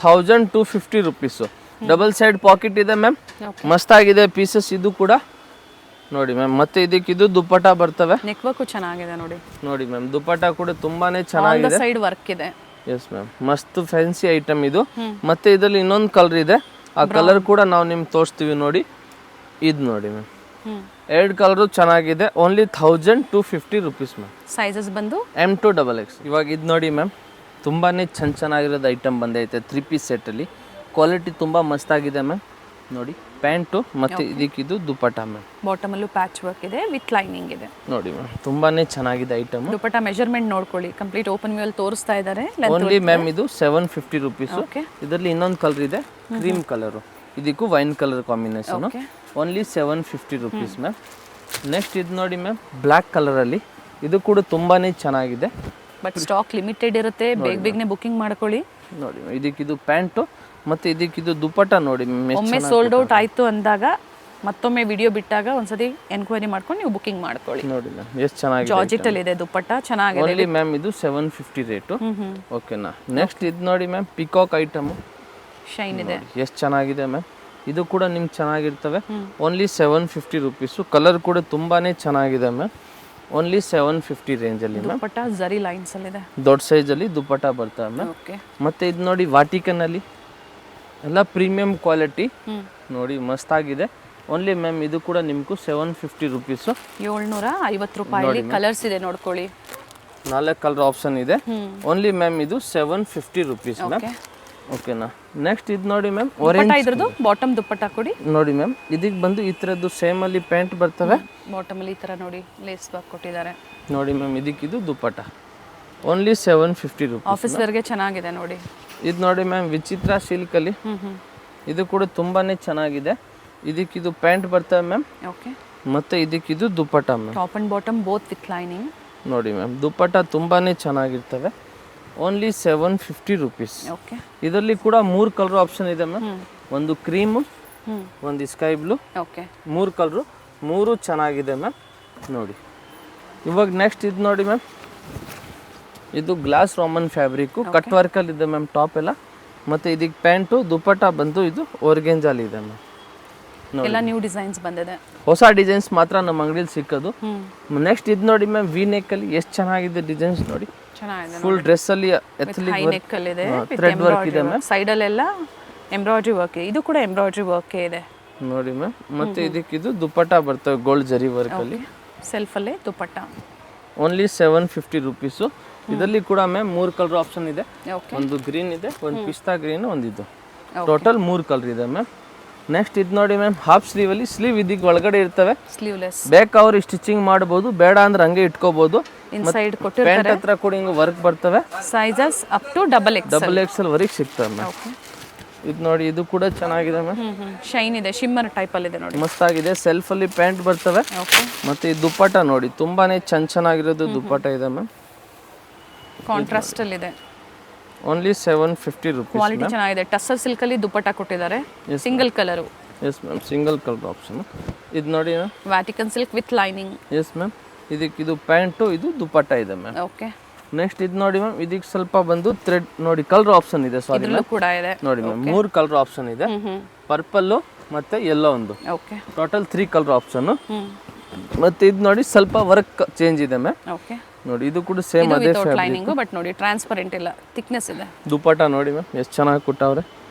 1250 rupees. Double side packet ಇದೆ ಮ್ಯಾಮ್, ಮಸ್ತ್ ಆಗಿದೆ ಪೀಸಸ್. ಇದು ಕೂಡ ನೋಡಿ ಮ್ಯಾಮ್. ಮತ್ತೆ ಇದಕ್ಕೆ ಇದು ದುಪ್ಪಟ್ಟ ಬರ್ತವೆ. ನೆಕ್ ವರ್ಕ್ ಚೆನ್ನಾಗಿದೆ ನೋಡಿ. ನೋಡಿ ಮ್ಯಾಮ್, ದುಪ್ಪಟ್ಟ ಕೂಡ ತುಂಬಾನೇ ಚೆನ್ನಾಗಿದೆ. ಸೈಡ್ ವರ್ಕ್ ಇದೆ. ಎಸ್ ಮ್ಯಾಮ್ ಮಸ್ತ್ ಫ್ಯಾನ್ಸಿ ಐಟಮ್ ಇದು. ಮತ್ತೆ ಇದರಲ್ಲಿ ಇನ್ನೊಂದು ಕಲರ್ ಇದೆ, ಆ ಕಲರ್ ಕೂಡ ನಾವು ನಿಮ್ಗೆ ತೋರಿಸ್ತೀವಿ ನೋಡಿ. ಇದು ನೋಡಿ ಮ್ಯಾಮ್, ಎರಡು ಕಲರು ಚೆನ್ನಾಗಿದೆ. Only 1250 rupees ma'am. ಸೈಜಸ್ ಬಂದು M to XXX. ಇವಾಗ ಇದು ನೋಡಿ ಮ್ಯಾಮ್, ತುಂಬಾ ಚೆನ್ನಾಗಿರೋದು ಐಟಮ್ ಬಂದೈತೆ 3 ಪೀಸ್ ಸೆಟ್ಟಲ್ಲಿ. ಕ್ವಾಲಿಟಿ ತುಂಬ ಮಸ್ತಾಗಿದೆ ಮ್ಯಾಮ್. ನೋಡಿ ಪ್ಯಾಂಟು ಮತ್ತು ಇದಕ್ಕಿದು ದುಪಟ್ಟ ಮ್ಯಾಮ್. ಬಾಟಮಲ್ಲೂ ಪ್ಯಾಚ್ ವರ್ಕ್ ಇದೆ ವಿತ್ ಲೈನಿಂಗ್ ಇದೆ. ನೋಡಿ ಮ್ಯಾಮ್ ತುಂಬಾ ಚೆನ್ನಾಗಿದೆ ಐಟಮ್. ದುಪಟ್ಟ ಮೆಜರ್ಮೆಂಟ್ ನೋಡ್ಕೊಳ್ಳಿ, ಕಂಪ್ಲೀಟ್ ಓಪನ್ ವ್ಯೂ ಅಲ್ಲಿ ತೋರಿಸ್ತಾ ಇದ್ದಾರೆ. ಓನ್ಲಿ ಮ್ಯಾಮ್ ಇದು 750 ರುಪೀಸು. ಇದರಲ್ಲಿ ಇನ್ನೊಂದು ಕಲರ್ ಇದೆ, ಕ್ರೀಮ್ ಕಲರು. ಇದಕ್ಕೂ wine colour combination. Only 750 rupees ma'am. Next ಇದು ನೋಡಿ ಮ್ಯಾಮ್, ಬ್ಲ್ಯಾಕ್ ಕಲರಲ್ಲಿ. ಇದು ಕೂಡ ತುಂಬಾ ಚೆನ್ನಾಗಿದೆ, ಬಟ್ ಸ್ಟಾಕ್ ಲಿಮಿಟೆಡ್ ಇರುತ್ತೆ, ಬೇಗನೆ ಬುಕಿಂಗ್ ಮಾಡ್ಕೊಳ್ಳಿ. ನೋಡಿ ಇದಕ್ಕಿದು ಪ್ಯಾಂಟು ಮತ್ತು ಇದಕ್ಕಿದು ದುಪಟ್ಟ ನೋಡಿ. ಒಮ್ಮೆ ಸೋಲ್ಡ್ ಔಟ್ ಆಯಿತು ಅಂದಾಗ ಮತ್ತೊಮ್ಮೆ ವಿಡಿಯೋ ಬಿಟ್ಟಾಗ ಒಂದ್ಸತಿ ಎನ್ಕ್ವೈರಿ ಮಾಡ್ಕೊಂಡು ನೀವು ಬುಕಿಂಗ್ ಮಾಡ್ಕೊಳ್ಳಿ. ನೋಡಿ ಮ್ಯಾಮ್ ಎಷ್ಟು ಚೆನ್ನಾಗಿದೆ. ಜಾರ್ಜೆಟ್ ಅಲ್ಲಿ ಇದೆ ದುಪಟ್ಟ, ಚೆನ್ನಾಗಿದೆ. ಓನ್ಲಿ ಮ್ಯಾಮ್ ಇದು 750 ರೇಟು. ಓಕೆನಾ. ನೆಕ್ಸ್ಟ್ ಇದು ನೋಡಿ ಮ್ಯಾಮ್, ಪಿಕಾಕ್ ಐಟಮು. ಶೈನ್ ಇದೆ, ಎಷ್ಟು ಚೆನ್ನಾಗಿದೆ ಮ್ಯಾಮ್. ಇದು ಕೂಡ ನಿಮ್ಗೆ ಚೆನ್ನಾಗಿರ್ತವೆ. Only 750 rupees. ಕಲರ್ ಕೂಡ ತುಂಬಾ ಚೆನ್ನಾಗಿದೆ ಮ್ಯಾಮ್. ಓನ್ಲಿ 750 ರೇಂಜಲ್ಲಿ ಮ್ಯಾಮ್. ದುಪಟ್ಟ ಜರಿ ಲೈನ್ಸ್ ಅಲ್ಲಿ ಇದೆ, ದೊಡ್ಡ ಸೈಜಲ್ಲಿ ದುಪಟ್ಟ ಬರ್ತವೆ ಮ್ಯಾಮ್. ಮತ್ತೆ ಇದು ನೋಡಿ ವಾಟಿಕನಲ್ಲಿ ಎಲ್ಲ ಪ್ರೀಮಿಯಂ ಕ್ವಾಲಿಟಿ ನೋಡಿ ಮಸ್ತಾಗಿದೆ. ಓನ್ಲಿ ಮ್ಯಾಮ್ ಇದು ಕೂಡ ನಿಮ್ಗೂ 750 ರುಪೀಸು. 750 ರೂಪಾಯಿ. ಕಲರ್ಸ್ ಇದೆ ನೋಡ್ಕೊಳ್ಳಿ, 4 ಕಲರ್ ಆಪ್ಷನ್ ಇದೆ. ಓನ್ಲಿ ಮ್ಯಾಮ್ ಇದು 750 ರುಪೀಸ್ ಮ್ಯಾಮ್. ಓಕೆನಾ. ನೆಕ್ಸ್ಟ್ ಇದು ನೋಡಿ ಮ್ಯಾಮ್, ಆರೆಂಜ್ ಇದ್ರದ್ದು ಬಾಟಮ್ ದುಪಟ್ಟ ಕೊಡಿ. ನೋಡಿ ಮ್ಯಾಮ್, ಇದಕ್ಕೆ ಬಂದು ಈ ಥರದ್ದು ಸೇಮ್ ಅಲ್ಲಿ ಪ್ಯಾಂಟ್ ಬರ್ತವೆ. ಬಾಟಮ್ ಅಲ್ಲಿ ಈ ತರ ನೋಡಿ ಲೇಸ್ ವರ್ಕ್ ಕೊಟ್ಟಿದ್ದಾರೆ. ನೋಡಿ ಮ್ಯಾಮ್, ಇದಕ್ಕಿದು ದುಪಟ್ಟ. Only 750 rupees. ಆಫೀಸ್ ವೇರ್ಗೆ ಚೆನ್ನಾಗಿದೆ ನೋಡಿ. ಇದು ನೋಡಿ ಮ್ಯಾಮ್, ವಿಚಿತ್ರ ಸಿಲ್ಕಲ್ಲಿ. ಇದು ಕೂಡ ತುಂಬಾ ಚೆನ್ನಾಗಿದೆ. ಇದಕ್ಕಿದು ಪ್ಯಾಂಟ್ ಬರ್ತವೆ ಮ್ಯಾಮ್. ಓಕೆ. ಮತ್ತೆ ಇದಕ್ಕಿದು dupatta ma'am. Top and bottom both with lining. ನೋಡಿ ಮ್ಯಾಮ್, ದುಪಟ್ಟ ತುಂಬಾ ಚೆನ್ನಾಗಿರ್ತವೆ. Only 750 rupees. ಓಕೆ. ಇದರಲ್ಲಿ ಕೂಡ 3 ಕಲರ್ ಆಪ್ಷನ್ ಇದೆ ಮ್ಯಾಮ್. ಒಂದು ಕ್ರೀಮು, ಒಂದು ಸ್ಕೈ ಬ್ಲೂ. ಓಕೆ. 3 ಕಲರು, 3 ಚೆನ್ನಾಗಿದೆ ಮ್ಯಾಮ್. ನೋಡಿ ಇವಾಗ ನೆಕ್ಸ್ಟ್ ಇದು ನೋಡಿ ಮ್ಯಾಮ್, ಇದು ಗ್ಲಾಸ್ ರೋಮನ್ ಫ್ಯಾಬ್ರಿಕ್ಕು, ಕಟ್ ವರ್ಕಲ್ಲಿ ಇದೆ ಮ್ಯಾಮ್ ಟಾಪ್ ಎಲ್ಲ. ಮತ್ತು ಇದಕ್ಕೆ ಪ್ಯಾಂಟು ದುಪಟ್ಟ ಬಂದು ಇದು ಓರ್ಗೆಂಜಲ್ಲಿ ಇದೆ ಮ್ಯಾಮ್. ಎಲ್ಲ ನ್ಯೂ ಡಿಸೈನ್ಸ್ ಬಂದಿದೆ, ಹೊಸ ಡಿಸೈನ್ಸ್ ಮಾತ್ರ ನಮ್ಮ ಅಂಗಡಿಯಲ್ಲಿ ಸಿಕ್ಕೋದು. ನೆಕ್ಸ್ಟ್ ಇದು ನೋಡಿ ಮ್ಯಾಮ್, ವಿ ನೆಕ್ಕಲ್ಲಿ ಎಷ್ಟು ಚೆನ್ನಾಗಿದೆ ಡಿಸೈನ್ಸ್ ನೋಡಿ. ಚೆನ್ನಾಗಿದೆ. ಫುಲ್ ಡ್ರೆಸ್ಸಲ್ಲಿ ಹೈ ನೆಕ್ ಅಲ್ಲಿ ಇದೆ, ಥ್ರೆಡ್ ವರ್ಕ್ ಇದೆ ಮ್ಯಾಮ್. ಸೈಡಲ್ಲೆಲ್ಲ ಎಂಬ್ರಾಯ್ಡ್ರಿ ವರ್ಕ್. ಇದು ಕೂಡ ಎಂಬ್ರಾಯ್ಡ್ರಿ ವರ್ಕ್ ಇದೆ ನೋಡಿ ಮ್ಯಾಮ್. ಮತ್ತೆ ಇದಕ್ಕಿದು ದುಪಟ್ಟ ಬರ್ತವೆ ಗೋಲ್ಡ್ ಜರಿ ವರ್ಕಲ್ಲಿ. ಸೆಲ್ಫಲ್ಲೇ ದುಪಟ್ಟ. Only 750 rupees. ಇದರಲ್ಲಿ ಕೂಡ ಮ್ಯಾಮ್ 3 ಕಲರ್ ಆಪ್ಷನ್ ಇದೆ. ಒಂದು ಗ್ರೀನ್ ಇದೆ, ಒಂದು ಪಿಸ್ತಾ ಗ್ರೀನ್, ಒಂದಿದು. ಟೋಟಲ್ 3 ಕಲರ್ ಇದೆ ಮ್ಯಾಮ್. ನೆಕ್ಸ್ಟ್ ಇದು ನೋಡಿ ಮ್ಯಾಮ್, ಹಾಫ್ ಸ್ಲೀವಲ್ಲಿ. ಸ್ಲೀವ್ ಇದಕ್ಕೆ ಒಳಗಡೆ ಇರ್ತವೆ, ಸ್ಲೀವ್ಲೆಸ್. ಬೇಕಾದ್ರೆ ಸ್ಟಿಚಿಂಗ್ ಮಾಡ್ಬೋದು, ಬೇಡ ಅಂದ್ರೆ ಹಂಗೆ ಇಟ್ಕೋಬಹುದು. ಇನ್ಸೈಡ್ ಕೊಟ್ಟಿರ್ತಾರೆ. ಪ್ಯಾಂಟ್ ಹತ್ರ ಕೂಡ ಹಿಂಗೆ ವರ್ಕ್ ಬರ್ತವೆ. Sizes up to double XL ವರೆಗೆ ಸಿಗ್ತವೆ ಮ್ಯಾಮ್. ಇದು ನೋಡಿ, ಇದು ಕೂಡ ಚೆನ್ನಾಗಿದೆ ಮ್ಯಾಮ್. ಶೈನ್ ಇದೆ, ಶಿಮ್ಮರ್ ಟೈಪ್ ಅಲ್ಲಿ ಇದೆ ನೋಡಿ, ಮಸ್ತಾಗಿದೆ. ಸೆಲ್ಫ್ ಅಲ್ಲಿ ಪ್ಯಾಂಟ್ ಬರ್ತವೆ. ಮತ್ತೆ ಈ ದುಪಟ್ಟ ನೋಡಿ, ತುಂಬಾನೇ ಚೆನ್ನಾಗಿರೋದು ದುಪಟ್ಟ ಇದೆ ಮ್ಯಾಮ್. ಕಾಂಟ್ರಾಸ್ಟ್ ಅಲ್ಲಿ ಇದೆ. Only 750 rupees. ಕ್ವಾಲಿಟಿ ಚೆನ್ನಾಗಿದೆ. ಟಸ್ಸರ್ ಸಿಲ್ಕ್ ಅಲ್ಲಿ ದುಪಟ್ಟ ಕೊಟ್ಟಿದ್ದಾರೆ, single colour. Yes ma'am, single colour option. ಇದು ನೋಡಿ ma'am, Vatican silk with lining. S ma'am. ಇದಕ್ಕೆ ಇದು ಪ್ಯಾಂಟು, ಇದು ದುಪಟ್ಟ ಇದೆ ಮ್ಯಾಮ್. ಓಕೆ. ನೆಕ್ಸ್ಟ್ ಇದು ನೋಡಿ ಮ್ಯಾಮ್, ಇದಕ್ಕೆ ಸ್ವಲ್ಪ ಬಂದು ಥ್ರೆಡ್ ನೋಡಿ ಕಲರ್ ಆಪ್ಷನ್ ಇದೆ. ಸಾರಿ ಮ್ಯಾಮ್, ಕೂಡ ಇದೆ ನೋಡಿ ಮ್ಯಾಮ್, 3 ಕಲರ್ ಆಪ್ಷನ್ ಇದೆ. ಪರ್ಪಲ್ ಮತ್ತೆ ಯೆಲ್ಲೋ ಒಂದು. ಓಕೆ. Total 3 colour option. ಮತ್ತೆ ಇದು ನೋಡಿ ಸ್ವಲ್ಪ ವರ್ಕ್ ಚೇಂಜ್ ಇದೆ ಮ್ಯಾಮ್. ಓಕೆ. ನೋಡಿ ಇದು ಕೂಡ ಸೇಮ್ ಅದೇ ಲೈನಿಂಗ್, ಬಟ್ ನೋಡಿ ಟ್ರಾನ್ಸ್ಪರೆಂಟ್ ಇಲ್ಲ, ಥಿಕ್ನೆಸ್ ಇದೆ. ದುಪಟ್ಟ ನೋಡಿ ಮ್ಯಾಮ್, ಎಷ್ಟು ಚೆನ್ನಾಗಿ ಕೊಟ್ಟವ್ರೆ.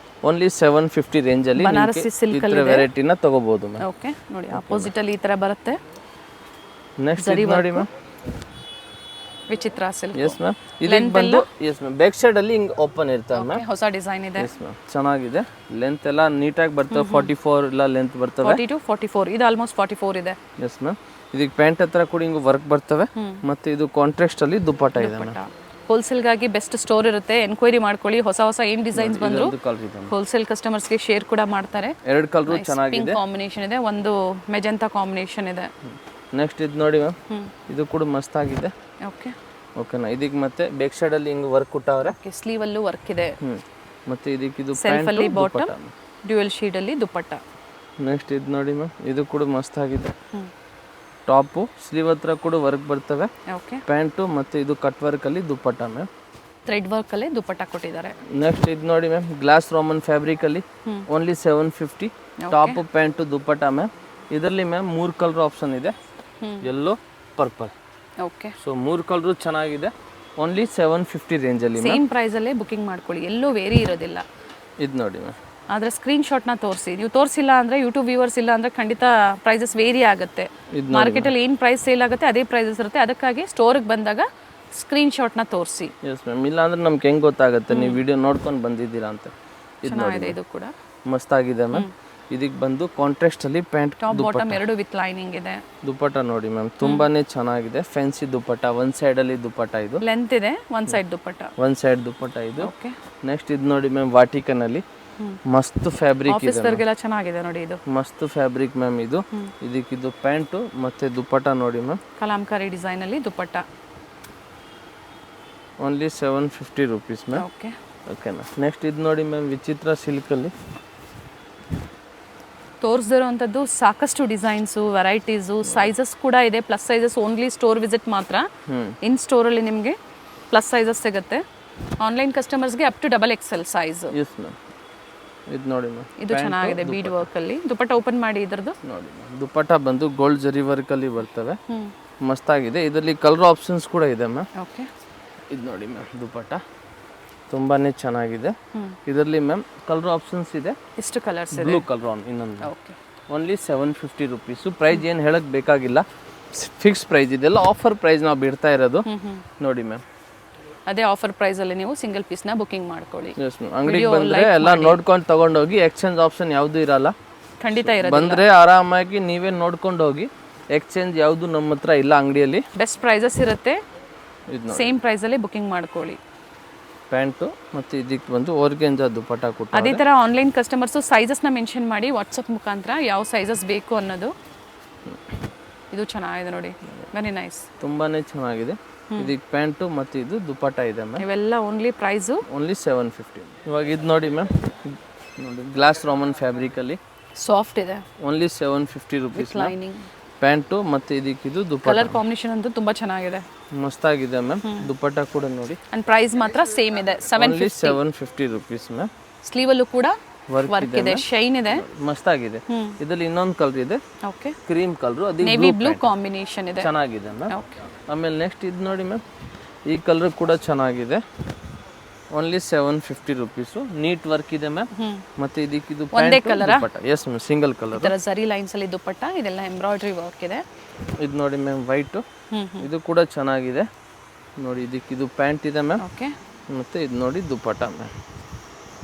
ಓನ್ಲಿ 750 ರೇಂಜ್ ಅಲ್ಲಿ ಬನಾರಸಿ ಸಿಲ್ಕ್ ಅಲ್ಲಿ ವೆರೈಟಿನ ತಗೋಬಹುದು ಮ್ಯಾಮ್. ಓಕೆ. ನೋಡಿ ಅಪೋಸಿಟ್ ಅಲ್ಲಿ ಈ ತರ ಬರುತ್ತೆ. ನೆಕ್ಸ್ಟ್ ಇದು ನೋಡಿ ಮ್ಯಾಮ್, ವಿಚಿತ್ರ ಸಿಲ್ಕ್. S ma'am. ಇದಕ್ಕೆ ಬಂದು ಎಸ್ ಮ್ಯಾಮ್, ಬ್ಯಾಕ್ ಸೈಡ್ ಅಲ್ಲಿ ಹಿಂಗ್ ಓಪನ್ ಇರ್ತವೆ ಮ್ಯಾಮ್. ಹೊಸ ಡಿಸೈನ್ ಇದೆ. ಎಸ್ ಮ್ಯಾಮ್, ಚೆನ್ನಾಗಿದೆ. ಲೆಂತ್ ಎಲ್ಲ ನೀಟಾಗಿ ಬರ್ತವೆ. 44 ಇಲ್ಲ ಲೆಂತ್ ಬರ್ತವೆ. 40 to 44. ಇದು ಆಲ್ಮೋಸ್ಟ್ 44 ಇದೆ. Yes ma'am. ಇದಕ್ಕೆ ಪ್ಯಾಂಟ್ ಹತ್ರ ಕೂಡ ಹಿಂಗ್ ವರ್ಕ್ ಬರ್ತವೆ. ಮತ್ತೆ ಇದು ಕಾಂಟ್ರಾಸ್ಟ್ ಅಲ್ಲಿ ದುಪಟ್ಟ ಇದೆ ಮ್ಯಾಮ್. ಹೋಲ್ಸೇಲ್ಗಾಗಿ ಬೆಸ್ಟ್ ಸ್ಟೋರ್ ಇರುತ್ತೆ, ಎನ್ಕ್ವೈರಿ ಮಾಡ್ಕೊಳ್ಳಿ. ಹೊಸ ಏನ್ ಡಿಸೈನ್ಸ್ ಬಂದ್ರು ಹೋಲ್ಸೇಲ್ ಕಸ್ಟಮರ್ಸ್ಗೆ ಶೇರ್ ಕೂಡ ಮಾಡ್ತಾರೆ. 2 ಕಲರ್ ಚೆನ್ನಾಗಿದೆ. ಕಾಂಬಿನೇಷನ್ ಇದೆ, ಒಂದು ಮೆಜೆಂಟಾ ಕಾಂಬಿನೇಷನ್ ಇದೆ. ನೆಕ್ಸ್ಟ್ ಇದು ನೋಡಿ ಮ್ಯಾಮ್, ಇದು ಕೂಡ ಮಸ್ತ್ ಆಗಿದೆ. ಓಕೆ. ಓಕೆನಾ. ಇದಕ್ಕೆ ಮತ್ತೆ ಬ್ಯಾಕ್ ಸೈಡ್ ಅಲ್ಲಿ ಹಿಂಗ್ ವರ್ಕ್ ಕೊಟ್ಟವ್ರೆ. ಓಕೆ. ಸ್ಲೀವ್ ಅಲ್ಲೂ ವರ್ಕ್ ಇದೆ. ಮತ್ತೆ ಇದಕ್ಕೆ ಇದು ಸೆಲ್ಫ್ ಅಲ್ಲಿ ಬಾಟಮ್, ಡ್ಯುಯಲ್ ಶೀಡ್ ಅಲ್ಲಿ ದುಪಟ್ಟ. ನೆಕ್ಸ್ಟ್ ಇದು ನೋಡಿ ಮ್ಯಾಮ್, ಇದು ಕೂಡ ಮಸ್ತ್ ಆಗಿದೆ. ಟಾಪು ಸ್ಲೀವ್ ಹತ್ರ ಕೂಡ ವರ್ಕ್ ಬರ್ತವೆ. ಓಕೆ. ಪ್ಯಾಂಟು ಮತ್ತೆ ಇದು ಕಟ್ ವರ್ಕ್ ಅಲ್ಲಿ ದುಪಟ್ಟ ಮ್ಯಾಮ್. ಥ್ರೆಡ್ ವರ್ಕ್ ಅಲ್ಲಿ ದುಪಟ್ಟ ಕೊಟ್ಟಿದ್ದಾರೆ. ನೆಕ್ಸ್ಟ್ ಇದು ನೋಡಿ ಮ್ಯಾಮ್, ಗ್ಲಾಸ್ ರೋಮನ್ ಫ್ಯಾಬ್ರಿಕ್ ಅಲ್ಲಿ. Only 750. Top pant dupatta ma'am. ಇದರಲ್ಲಿ ಮ್ಯಾಮ್ 3 ಕಲರ್ ಆಪ್ಷನ್ ಇದೆ, yellow, purple. Okay. So 3 colour ಚೆನ್ನಾಗಿದೆ. ಓನ್ಲಿ 750 ರೇಂಜಲ್ಲಿ ಸೇಮ್ ಪ್ರೈಸಲ್ಲೇ ಬುಕಿಂಗ್ ಮಾಡ್ಕೊಳ್ಳಿ, ಎಲ್ಲೂ ವೇರಿ ಇರೋದಿಲ್ಲ. ಇದು ನೋಡಿ ಮ್ಯಾಮ್. ಆದರೆ ಸ್ಕ್ರೀನ್ಶಾಟ್ನ ತೋರಿಸಿ, ನೀವು ತೋರಿಸಿಲ್ಲ ಅಂದರೆ ಯೂಟ್ಯೂಬ್ ವ್ಯೂವರ್ಸ್ ಇಲ್ಲ ಅಂದರೆ ಖಂಡಿತ ಪ್ರೈಸಸ್ ವೇರಿ ಆಗುತ್ತೆ. ಮಾರ್ಕೆಟಲ್ಲಿ ಏನು ಪ್ರೈಸ್ ಸೇಲ್ ಆಗುತ್ತೆ ಅದೇ ಪ್ರೈಸಸ್ ಇರುತ್ತೆ. ಅದಕ್ಕಾಗಿ ಸ್ಟೋರಿಗೆ ಬಂದಾಗ ಸ್ಕ್ರೀನ್ಶಾಟ್ನ ತೋರಿಸಿ. ಎಸ್ ಮ್ಯಾಮ್, ಇಲ್ಲ ಅಂದ್ರೆ ನಮ್ಗೆ ಹೆಂಗೆ ಗೊತ್ತಾಗುತ್ತೆ ನೀವು ವಿಡಿಯೋ ನೋಡ್ಕೊಂಡು ಬಂದಿದ್ದೀರಾ ಅಂತ. ಚೆನ್ನಾಗಿದೆ, ಇದು ಕೂಡ ಮಸ್ತಾಗಿದೆ ಮ್ಯಾಮ್. ಇದಕ್ಕೆ ಬಂದು ಕಾಂಟ್ರಾಸ್ಟ್ ಅಲ್ಲಿ ಪ್ಯಾಂಟ್ ಟಾಪ್ ಬಾಟಮ್ ಎರಡು ವಿತ್ ಲೈನಿಂಗ್ ಇದೆ. ದುಪ್ಪಟ್ಟ ನೋಡಿ ಮ್ಯಾಮ್, ತುಂಬಾನೇ ಚೆನ್ನಾಗಿದೆ. ಫ್ಯಾನ್ಸಿ ದುಪ್ಪಟ್ಟ, ಒಂದ್ ಸೈಡ್ ಅಲ್ಲಿ ದುಪ್ಪಟ್ಟ, ಇದು ಲೆಂತ್ ಇದೆ, ಒಂದ್ ಸೈಡ್ ದುಪ್ಪಟ್ಟ, ಒಂದ್ ಸೈಡ್ ದುಪ್ಪಟ್ಟ ಇದು. ಓಕೆ. ನೆಕ್ಸ್ಟ್ ಇದು ನೋಡಿ ಮ್ಯಾಮ್, ವಾಟಿಕನ್ ಅಲ್ಲಿ ಮಸ್ತ್ ಫ್ಯಾಬ್ರಿಕ್ ಇದೆ, ಆಫೀಸರ್ಗೆಲ್ಲ ಚೆನ್ನಾಗಿದೆ ನೋಡಿ ಇದು. ಮಸ್ತ್ ಫ್ಯಾಬ್ರಿಕ್ ಮ್ಯಾಮ್ ಇದು. ಇದಕ್ಕಿದು ಪ್ಯಾಂಟು ಮತ್ತೆ ದುಪ್ಪಟ್ಟ ನೋಡಿ ಮ್ಯಾಮ್, ಕಲಾಂಕಾರಿ ಡಿಸೈನ್ ಅಲ್ಲಿ dupatta. Only 750 rupees ma'am. Okay ಓಕೆನಾ. ನೆಕ್ಸ್ಟ್ ಇದು ನೋಡಿ ಮ್ಯಾಮ್, ವಿಚಿತ್ರ ಸಿಲ್ಕ್ ಅಲ್ಲಿ ತೋರಿಸ್ದಿರೋಂಥದ್ದು ಸಾಕಷ್ಟು ಡಿಸೈನ್ಸು, ವೆರೈಟೀಸು, ಸೈಜಸ್ ಕೂಡ ಇದೆ. Plus sizes only store visit ಮಾತ್ರ. ಇನ್ ಸ್ಟೋರಲ್ಲಿ ನಿಮಗೆ ಪ್ಲಸ್ ಸೈಜಸ್ ಸಿಗುತ್ತೆ. ಆನ್ಲೈನ್ ಕಸ್ಟಮರ್ಸ್ಗೆ up to XXL size. Yes ma'am. ಇದು ನೋಡಿ ಮ್ಯಾಮ್, ಇದು ಚೆನ್ನಾಗಿದೆ ಬೀಡ್ ವರ್ಕ್ ಅಲ್ಲಿ. ದುಪ್ಪಟ್ಟ ಓಪನ್ ಮಾಡಿ ಇದರದ್ದು ನೋಡಿ ಮ್ಯಾಮ್. ದುಪ್ಪಟ್ಟ ಬಂದು ಗೋಲ್ಡ್ ಜರಿ ವರ್ಕ್ ಅಲ್ಲಿ ಬರ್ತವೆ, ಮಸ್ತಾಗಿದೆ. ಇದರಲ್ಲಿ ಕಲರ್ ಆಪ್ಷನ್ಸ್ ಕೂಡ ಇದೆ ಮ್ಯಾಮ್. ಓಕೆ. ಇದು ನೋಡಿ ಮ್ಯಾಮ್, ದುಪ್ಪಟ್ಟ ತುಂಬಾನೇ ಚೆನ್ನಾಗಿದೆ. ಇದರಲ್ಲಿ ಮ್ಯಾಮ್ ಕಲರ್ ಆಪ್ಷನ್ಸ್ ಇದೆ. ಎಷ್ಟು ಕಲರ್ಸ್ ಇದೆ? ಬ್ಲೂ ಕಲರ್ ಆನ್ ಇನ್ನೊಂದು. ಓಕೆ. Only 750 rupees. ಪ್ರೈಸ್ ಏನು ಹೇಳಕ್ ಬೇಕಾಗಿಲ್ಲ, ಫಿಕ್ಸ್ ಪ್ರೈಸ್ ಇದೆಲ್ಲ. ಆಫರ್ ಪ್ರೈಸ್ ನಾವು ಬಿಡ್ತಾ ಇರೋದು ನೋಡಿ ಮ್ಯಾಮ್. ಅದೇ ಆಫರ್ ಪ್ರೈಸ್ ಅಲ್ಲಿ ನೀವು ಸಿಂಗಲ್ ಪೀಸ್ ನ ಬುಕಿಂಗ್ ಮಾಡ್ಕೊಳ್ಳಿ. ಅಂಗಡಿಗೆ ಬಂದ್ರೆ ಎಲ್ಲ ನೋಡ್ಕೊಂಡು ತಗೊಂಡೋಗಿ. ಎಕ್ಸ್ಚೇಂಜ್ ಆಪ್ಷನ್ ಯಾವ್ದು ಇರಲ್ಲ, ಖಂಡಿತ ಇರೋದಿಲ್ಲ. ಬಂದ್ರೆ ಆರಾಮಾಗಿ ನೀವೇ ನೋಡ್ಕೊಂಡು ಹೋಗಿ. ಎಕ್ಸ್ಚೇಂಜ್ ಯಾವುದು ನಮ್ಮ ಹತ್ರ ಇಲ್ಲ ಅಂಗಡಿಯಲ್ಲಿ. ಬೆಸ್ಟ್ ಪ್ರೈಸಸ್ ಇರುತ್ತೆ, ಸೇಮ್ ಪ್ರೈಸ್ ಅಲ್ಲಿ ಬುಕಿಂಗ್ ಮಾಡ್ಕೊಳ್ಳಿ. ಪ್ಯಾಂಟು ಮತ್ತೆ ಇದಕ್ಕೆ ಬಂದು ಆರ್ಗೆಂಜಾ ದುಪ್ಪಟ್ಟ ಕೊಟ್ಟು. ಅದೇ ತರ ಆನ್ಲೈನ್ ಕಸ್ಟಮರ್ಸು ಸೈಜಸ್ನ ಮೆನ್ಷನ್ ಮಾಡಿ ವಾಟ್ಸಪ್ ಮುಖಾಂತರ ಯಾವ ಸೈಜಸ್ ಬೇಕು ಅನ್ನೋದು. ಇದು ಚೆನ್ನಾಗಿದೆ ನೋಡಿ, ವೆರಿ ನೈಸ್, ತುಂಬಾನೇ ಚೆನ್ನಾಗಿದೆ. ಇದಕ್ಕೆ ಪ್ಯಾಂಟು ಮತ್ತೆ ಇದು ದುಪ್ಪಟ್ಟ ಇದೆ ಮ್ಯಾಮ್. ಇವೆಲ್ಲ ಓನ್ಲಿ ಪ್ರೈಸು ಓನ್ಲಿ 750. ಇವಾಗ ಇದು ನೋಡಿ ಮ್ಯಾಮ್, ನೋಡಿ ಗ್ಲಾಸ್ ರಾಮನ್ ಫ್ಯಾಬ್ರಿಕ್ ಅಲ್ಲಿ ಸಾಫ್ಟ್ ಇದೆ. Only 750 rupees. ಲೈನಿಂಗ್ ಪ್ಯಾಂಟು ಮತ್ತೆ ಇದಕ್ಕಿದು ದುಪ್ಪಟ್ಟ. ಕಲರ್ ಕಾಂಬಿನೇಷನ್ ಅಂತೂ ತುಂಬಾ ಚೆನ್ನಾಗಿದೆ, ಮಸ್ತಾಗಿದೆ ಮ್ಯಾಮ್. ದುಪ್ಪಟ್ಟ ಕೂಡ ನೋಡಿ. ಅಂಡ್ ಪ್ರೈಸ್ ಮಾತ್ರ ಸೇಮ್ ಇದೆ, 750 rupees ಮ್ಯಾಮ್. ಸ್ಲೀವ್ ಅಲ್ಲೂ ಕೂಡ ವರ್ಕ್ ಇದೆ, ಶೈನ್ ಇದೆ, ಮಸ್ತಾಗಿದೆ. ಇದರಲ್ಲಿ ಇನ್ನೊಂದು ಕಲರ್ ಇದೆ, ಓಕೆ, ಕ್ರೀಮ್ ಕಲರ್, ಅದು ನೇವಿ ಬ್ಲೂ ಕಾಂಬಿನೇಷನ್ ಇದೆ, ಚೆನ್ನಾಗಿದೆ ಮ್ಯಾಮ್. ಓಕೆ. ಆಮೇಲೆ ನೆಕ್ಸ್ಟ್ ಇದು ನೋಡಿ ಮ್ಯಾಮ್, ಈ ಕಲರ್ ಕೂಡ ಚೆನ್ನಾಗಿದೆ. Only 750 rupees. ನೀಟ್ ವರ್ಕ್ ಇದೆ ಮ್ಯಾಮ್. ಮತ್ತೆ ಇದಕ್ಕಿದು ಒಂದೇ colour. Yes ma'am, single colour. ಇದರ ಜರಿ ಲೈನ್ಸ್ ಅಲ್ಲಿ ದುಪ್ಪಟ್ಟ, ಇದೆಲ್ಲ ಎಂಬ್ರಾಯ್ಡರಿ ವರ್ಕ್ ಇದೆ. ಇದು ನೋಡಿ ಮ್ಯಾಮ್, ವೈಟ್. ಇದು ಕೂಡ ಚೆನ್ನಾಗಿದೆ ನೋಡಿ. ಇದಕ್ಕಿದು ಪ್ಯಾಂಟ್ ಇದೆ ಮ್ಯಾಮ್. ಓಕೆ. ಮತ್ತೆ ಇದು ನೋಡಿ ದುಪ್ಪಟ್ಟ ಮ್ಯಾಮ್.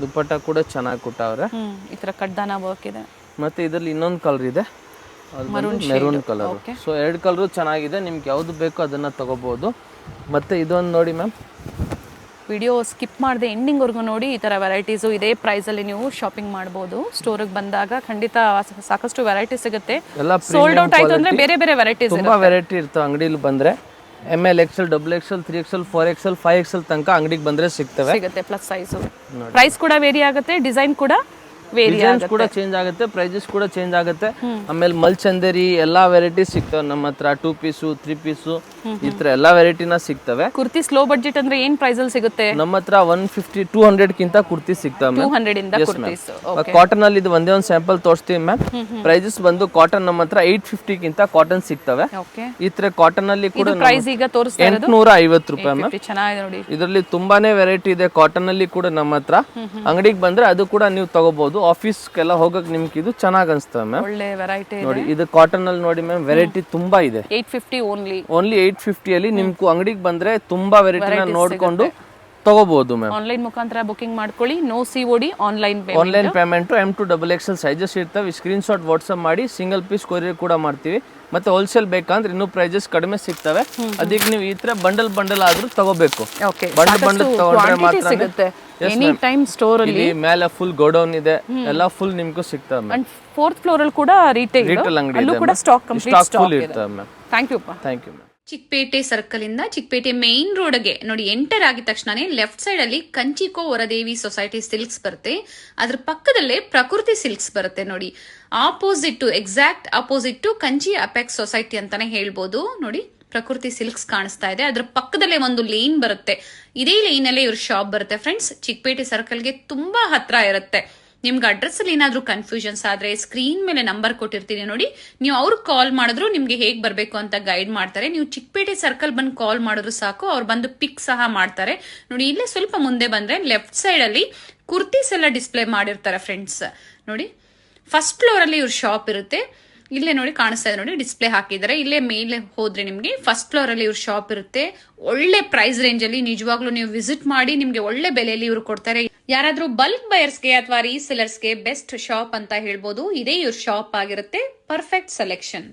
ದುಪ್ಪಟ್ಟ ಕೂಡ ಚೆನ್ನಾಗಿ ಕೊಟ್ಟವ್ರೆ. ಈ ತರ ಕಡ್ದಾನ ವರ್ಕ್ ಇದೆ. ಮತ್ತೆ ಇದರಲ್ಲಿ ಇನ್ನೊಂದು ಕಲರ್ ಇದೆ, ಮೆರೂನ್ ಕಲರ್. ಸೊ 2 ಕಲರ್ ಚೆನ್ನಾಗಿದೆ. ನಿಮ್ಗೆ ಯಾವ್ದು ಬೇಕೋ ಅದನ್ನ ತಗೋಬಹುದು. ಮತ್ತೆ ಇದೊಂದು ನೋಡಿ ಮ್ಯಾಮ್, ವಿಡಿಯೋ ಸ್ಕಿಪ್ ಮಾಡದೆ ಎಂಡಿಂಗ್ವರೆಗೂ ನೋಡಿ. ಈ ಥರ ವೆರೈಟೀಸು ಇದೇ ಪ್ರೈಸಲ್ಲಿ ನೀವು ಶಾಪಿಂಗ್ ಮಾಡ್ಬೋದು. ಸ್ಟೋರಿಗೆ ಬಂದಾಗ ಖಂಡಿತ ಸಾಕಷ್ಟು ವೆರೈಟಿ ಸಿಗುತ್ತೆ. ಸೋಲ್ಡ್ ಔಟ್ ಆಯ್ತು ಅಂದರೆ ಬೇರೆ ಬೇರೆ ವೆರೈಟೀಸ್, ತುಂಬಾ ವೆರೈಟಿ ಇರ್ತವೆ. ಅಂಗಡಿಲಿ ಬಂದರೆ ML, XL, XXL, 3XL, 4XL, 5XL ತನಕ ಅಂಗಡಿಗೆ ಬಂದರೆ ಸಿಗುತ್ತೆ. Plus size. ಪ್ರೈಸ್ ಕೂಡ ವೇರಿ ಆಗುತ್ತೆ, ಡಿಸೈನ್ ಕೂಡ ವೇರಿ ಆಗುತ್ತೆ, ಕೂಡ ಚೇಂಜ್ ಆಗುತ್ತೆ, ಪ್ರೈಸಸ್ ಕೂಡ ಚೇಂಜ್ ಆಗುತ್ತೆ. ಆಮೇಲೆ ಮಲ್ಚಂದೇರಿ ಎಲ್ಲಾ ವೆರೈಟಿ ಸಿಗ್ತವೆ ನಮ್ಮ ಹತ್ರ. 2 ಪೀಸು, 3 ಪೀಸು, ಈ ತರ ಎಲ್ಲಾ ವೆರೈಟಿನ ಸಿಗ್ತವೆ. ಕುರ್ತಿ ಸ್ಲೋ ಬಡ್ಜೆಟ್ ಅಂದ್ರೆ ಏನ್ ಪ್ರೈಸ್ ಅಲ್ಲಿ ಸಿಗುತ್ತೆ? ನಮ್ಮ ಹತ್ರ 150, 200 ಕಿಂತ ಕುರ್ತಿ ಸಿಗ್ತವೆ. 200 ಇಂದ ಕುರ್ತೀಸ್. ಕಾಟನ್ ಅಲ್ಲಿ ಇದು ಒಂದೇ ಒಂದು ಸ್ಯಾಂಪಲ್ ತೋರಿಸ್ತೀವಿ ಮ್ಯಾಮ್. ಪ್ರೈಸಸ್ ಬಂದು ಕಾಟನ್ ನಮ್ಮ ಹತ್ರ 850 ಕಿಂತ ಕಾಟನ್ ಸಿಗ್ತವೆ. ಈ ತರ ಕಾಟನ್ ಅಲ್ಲಿ ಕೂಡ ಪ್ರೈಸ್ ಈಗ ತೋರಿಸ್ತಾ ಇರೋದು 850 ರೂಪಾಯಿ ಮ್ಯಾಮ್. ಚೆನ್ನಾಗಿದೆ ನೋಡಿ. ಇದರಲ್ಲಿ ತುಂಬಾನೇ ವೆರೈಟಿ ಇದೆ ಕಾಟನ್ ಅಲ್ಲಿ ಕೂಡ ನಮ್ಮ ಹತ್ರ. ಅಂಗಡಿಗೆ ಬಂದ್ರೆ ಅದು ಕೂಡ ನೀವು ತಗೋಬಹುದು. ಆಫೀಸ್ಗೆಲ್ಲ ಹೋಗಕ್ ನಿಮ್ಗೆ ಇದು ಚೆನ್ನಾಗಿ ಅನ್ಸ್ತವೆ ಮ್ಯಾಮ್. ಒಳ್ಳೆ ವೆರೈಟಿ ನೋಡಿ. ಇದು ಕಾಟನ್ ಅಲ್ಲಿ ನೋಡಿ ಮ್ಯಾಮ್, ವೆರೈಟಿ ತುಂಬಾ ಇದೆ. 850 ಓನ್ಲಿ 850 ಅಲ್ಲಿ ನಿಮ್ಗೂ ಅಂಗಡಿಗೆ ಬಂದ್ರೆ ತುಂಬಾ ವೆರೈಟಿನ ನೋಡ್ಕೊಂಡು ತಗೋಬಹುದು ಮ್ಯಾಮ್. ಆನ್ಲೈನ್ ಮುಖಾಂತರ ಬುಕಿಂಗ್ ಮಾಡ್ಕೊಳ್ಳಿ. No COD, online payment. M2 XXL sizes ಇರ್ತವೆ. ಸ್ಕ್ರೀನ್ ಶಾಟ್ ವಾಟ್ಸ್ಆಪ್ ಮಾಡಿ ಸಿಂಗಲ್ ಪೀಸ್ ಕೊರಿಯರ್ ಕೂಡ ಮಾಡ್ತೀವಿ. ಮತ್ತೆ ಹೋಲ್ಸೇಲ್ ಬೇಕಂದ್ರೆ ಇನ್ನೂ ಪ್ರೈಸಸ್ ಕಡಿಮೆ ಸಿಗ್ತವೆ. ಅದಕ್ಕೆ ನೀವು ಈ ತರ ಬಂಡಲ್ ಆದ್ರೂ ತಗೋಬೇಕು. ಬಂಡಲ್ ತಗೊಂಡ್ರೆ ಮಾತ್ರ ಸಿಗುತ್ತೆ. ಎನಿ ಟೈಮ್ ಸ್ಟೋರ್ ಅಲ್ಲಿ ಮೇಲೆ ಫುಲ್ ಗೋಡೌನ್ ಇದೆ, ಎಲ್ಲ ಫುಲ್ ನಿಮ್ಗೂ ಸಿಗ್ತವೆ. ಅಂಡ್ 4th ಫ್ಲೋರ್ ಅಲ್ಲಿ ಕೂಡ ರಿಟೇಲ್ ಅಂಗಡಿ ಅಲ್ಲೂ ಕೂಡ ಸ್ಟಾಕ್ ಕಂಪ್ಲೀಟ್ ಸ್ಟಾಕ್ ಇರ್ತವೆ ಮ್ಯಾಮ್. ಥ್ಯಾಂಕ್ ಯು ಪಾ. Thank you ma'am. Chikkapete circle ಇಂದ ಚಿಕ್ಕಪೇಟೆ ಮೇನ್ ರೋಡ್ಗೆ ನೋಡಿ ಎಂಟರ್ ಆಗಿದ ತಕ್ಷಣನೇ ಲೆಫ್ಟ್ ಸೈಡ್ ಅಲ್ಲಿ ಕಂಚಿಕೋ ವರದೇವಿ ಸೊಸೈಟಿ ಸಿಲ್ಕ್ಸ್ ಬರುತ್ತೆ. ಅದ್ರ ಪಕ್ಕದಲ್ಲೇ ಪ್ರಕೃತಿ ಸಿಲ್ಕ್ಸ್ ಬರುತ್ತೆ ನೋಡಿ. Exact opposite Kanchi apex society ಅಂತಾನೆ ಹೇಳ್ಬೋದು. ನೋಡಿ ಪ್ರಕೃತಿ ಸಿಲ್ಕ್ಸ್ ಕಾಣಿಸ್ತಾ ಇದೆ. ಅದ್ರ ಪಕ್ಕದಲ್ಲೇ ಒಂದು ಲೇನ್ ಬರುತ್ತೆ. ಇದೇ ಲೇನ್ ಅಲ್ಲೇ ಇವ್ರ ಶಾಪ್ ಬರುತ್ತೆ ಫ್ರೆಂಡ್ಸ್. ಚಿಕ್ಕಪೇಟೆ ಸರ್ಕಲ್ಗೆ ತುಂಬಾ ಹತ್ರ ಇರುತ್ತೆ. ನಿಮ್ಗೆ ಅಡ್ರೆಸ್ ಅಲ್ಲಿ ಏನಾದ್ರೂ ಕನ್ಫ್ಯೂಷನ್ಸ್ ಆದ್ರೆ ಸ್ಕ್ರೀನ್ ಮೇಲೆ ನಂಬರ್ ಕೊಟ್ಟಿರ್ತೀನಿ ನೋಡಿ, ನೀವು ಅವ್ರಿಗೆ ಕಾಲ್ ಮಾಡಿದ್ರು ನಿಮ್ಗೆ ಹೇಗ್ ಬರ್ಬೇಕು ಅಂತ ಗೈಡ್ ಮಾಡ್ತಾರೆ. ನೀವು ಚಿಕ್ಕಪೇಟೆ ಸರ್ಕಲ್ ಬಂದು ಕಾಲ್ ಮಾಡಿದ್ರು ಸಾಕು, ಅವ್ರು ಬಂದು ಪಿಕ್ ಸಹ ಮಾಡ್ತಾರೆ. ನೋಡಿ ಇಲ್ಲೇ ಸ್ವಲ್ಪ ಮುಂದೆ ಬಂದ್ರೆ ಲೆಫ್ಟ್ ಸೈಡ್ ಅಲ್ಲಿ ಕುರ್ತೀಸ್ ಎಲ್ಲ ಡಿಸ್ಪ್ಲೇ ಮಾಡಿರ್ತಾರೆ ಫ್ರೆಂಡ್ಸ್. ನೋಡಿ ಫಸ್ಟ್ ಫ್ಲೋರ್ ಅಲ್ಲಿ ಇವ್ರ ಶಾಪ್ ಇರುತ್ತೆ. ಇಲ್ಲೇ ನೋಡಿ ಕಾಣಿಸ್ತಾ ಇದೆ ನೋಡಿ, ಡಿಸ್ಪ್ಲೇ ಹಾಕಿದ್ದಾರೆ. ಇಲ್ಲೇ ಮೇಲೆ ಹೋದ್ರೆ ನಿಮ್ಗೆ ಫಸ್ಟ್ ಫ್ಲೋರ್ ಅಲ್ಲಿ ಇವ್ರ ಶಾಪ್ ಇರುತ್ತೆ. ಒಳ್ಳೆ ಪ್ರೈಸ್ ರೇಂಜ್ ಅಲ್ಲಿ ನಿಜವಾಗ್ಲೂ ನೀವು ವಿಸಿಟ್ ಮಾಡಿ, ನಿಮ್ಗೆ ಒಳ್ಳೆ ಬೆಲೆಯಲ್ಲಿ ಇವ್ರು ಕೊಡ್ತಾರೆ. ಯಾರಾದ್ರೂ ಬಲ್ಕ್ ಬಯರ್ಸ್ಗೆ ಅಥವಾ ರೀಸೆಲರ್ಸ್ಗೆ ಬೆಸ್ಟ್ ಶಾಪ್ ಅಂತ ಹೇಳ್ಬೋದು. ಇದೇ ಇವ್ರ ಶಾಪ್ ಆಗಿರುತ್ತೆ. Perfect selection.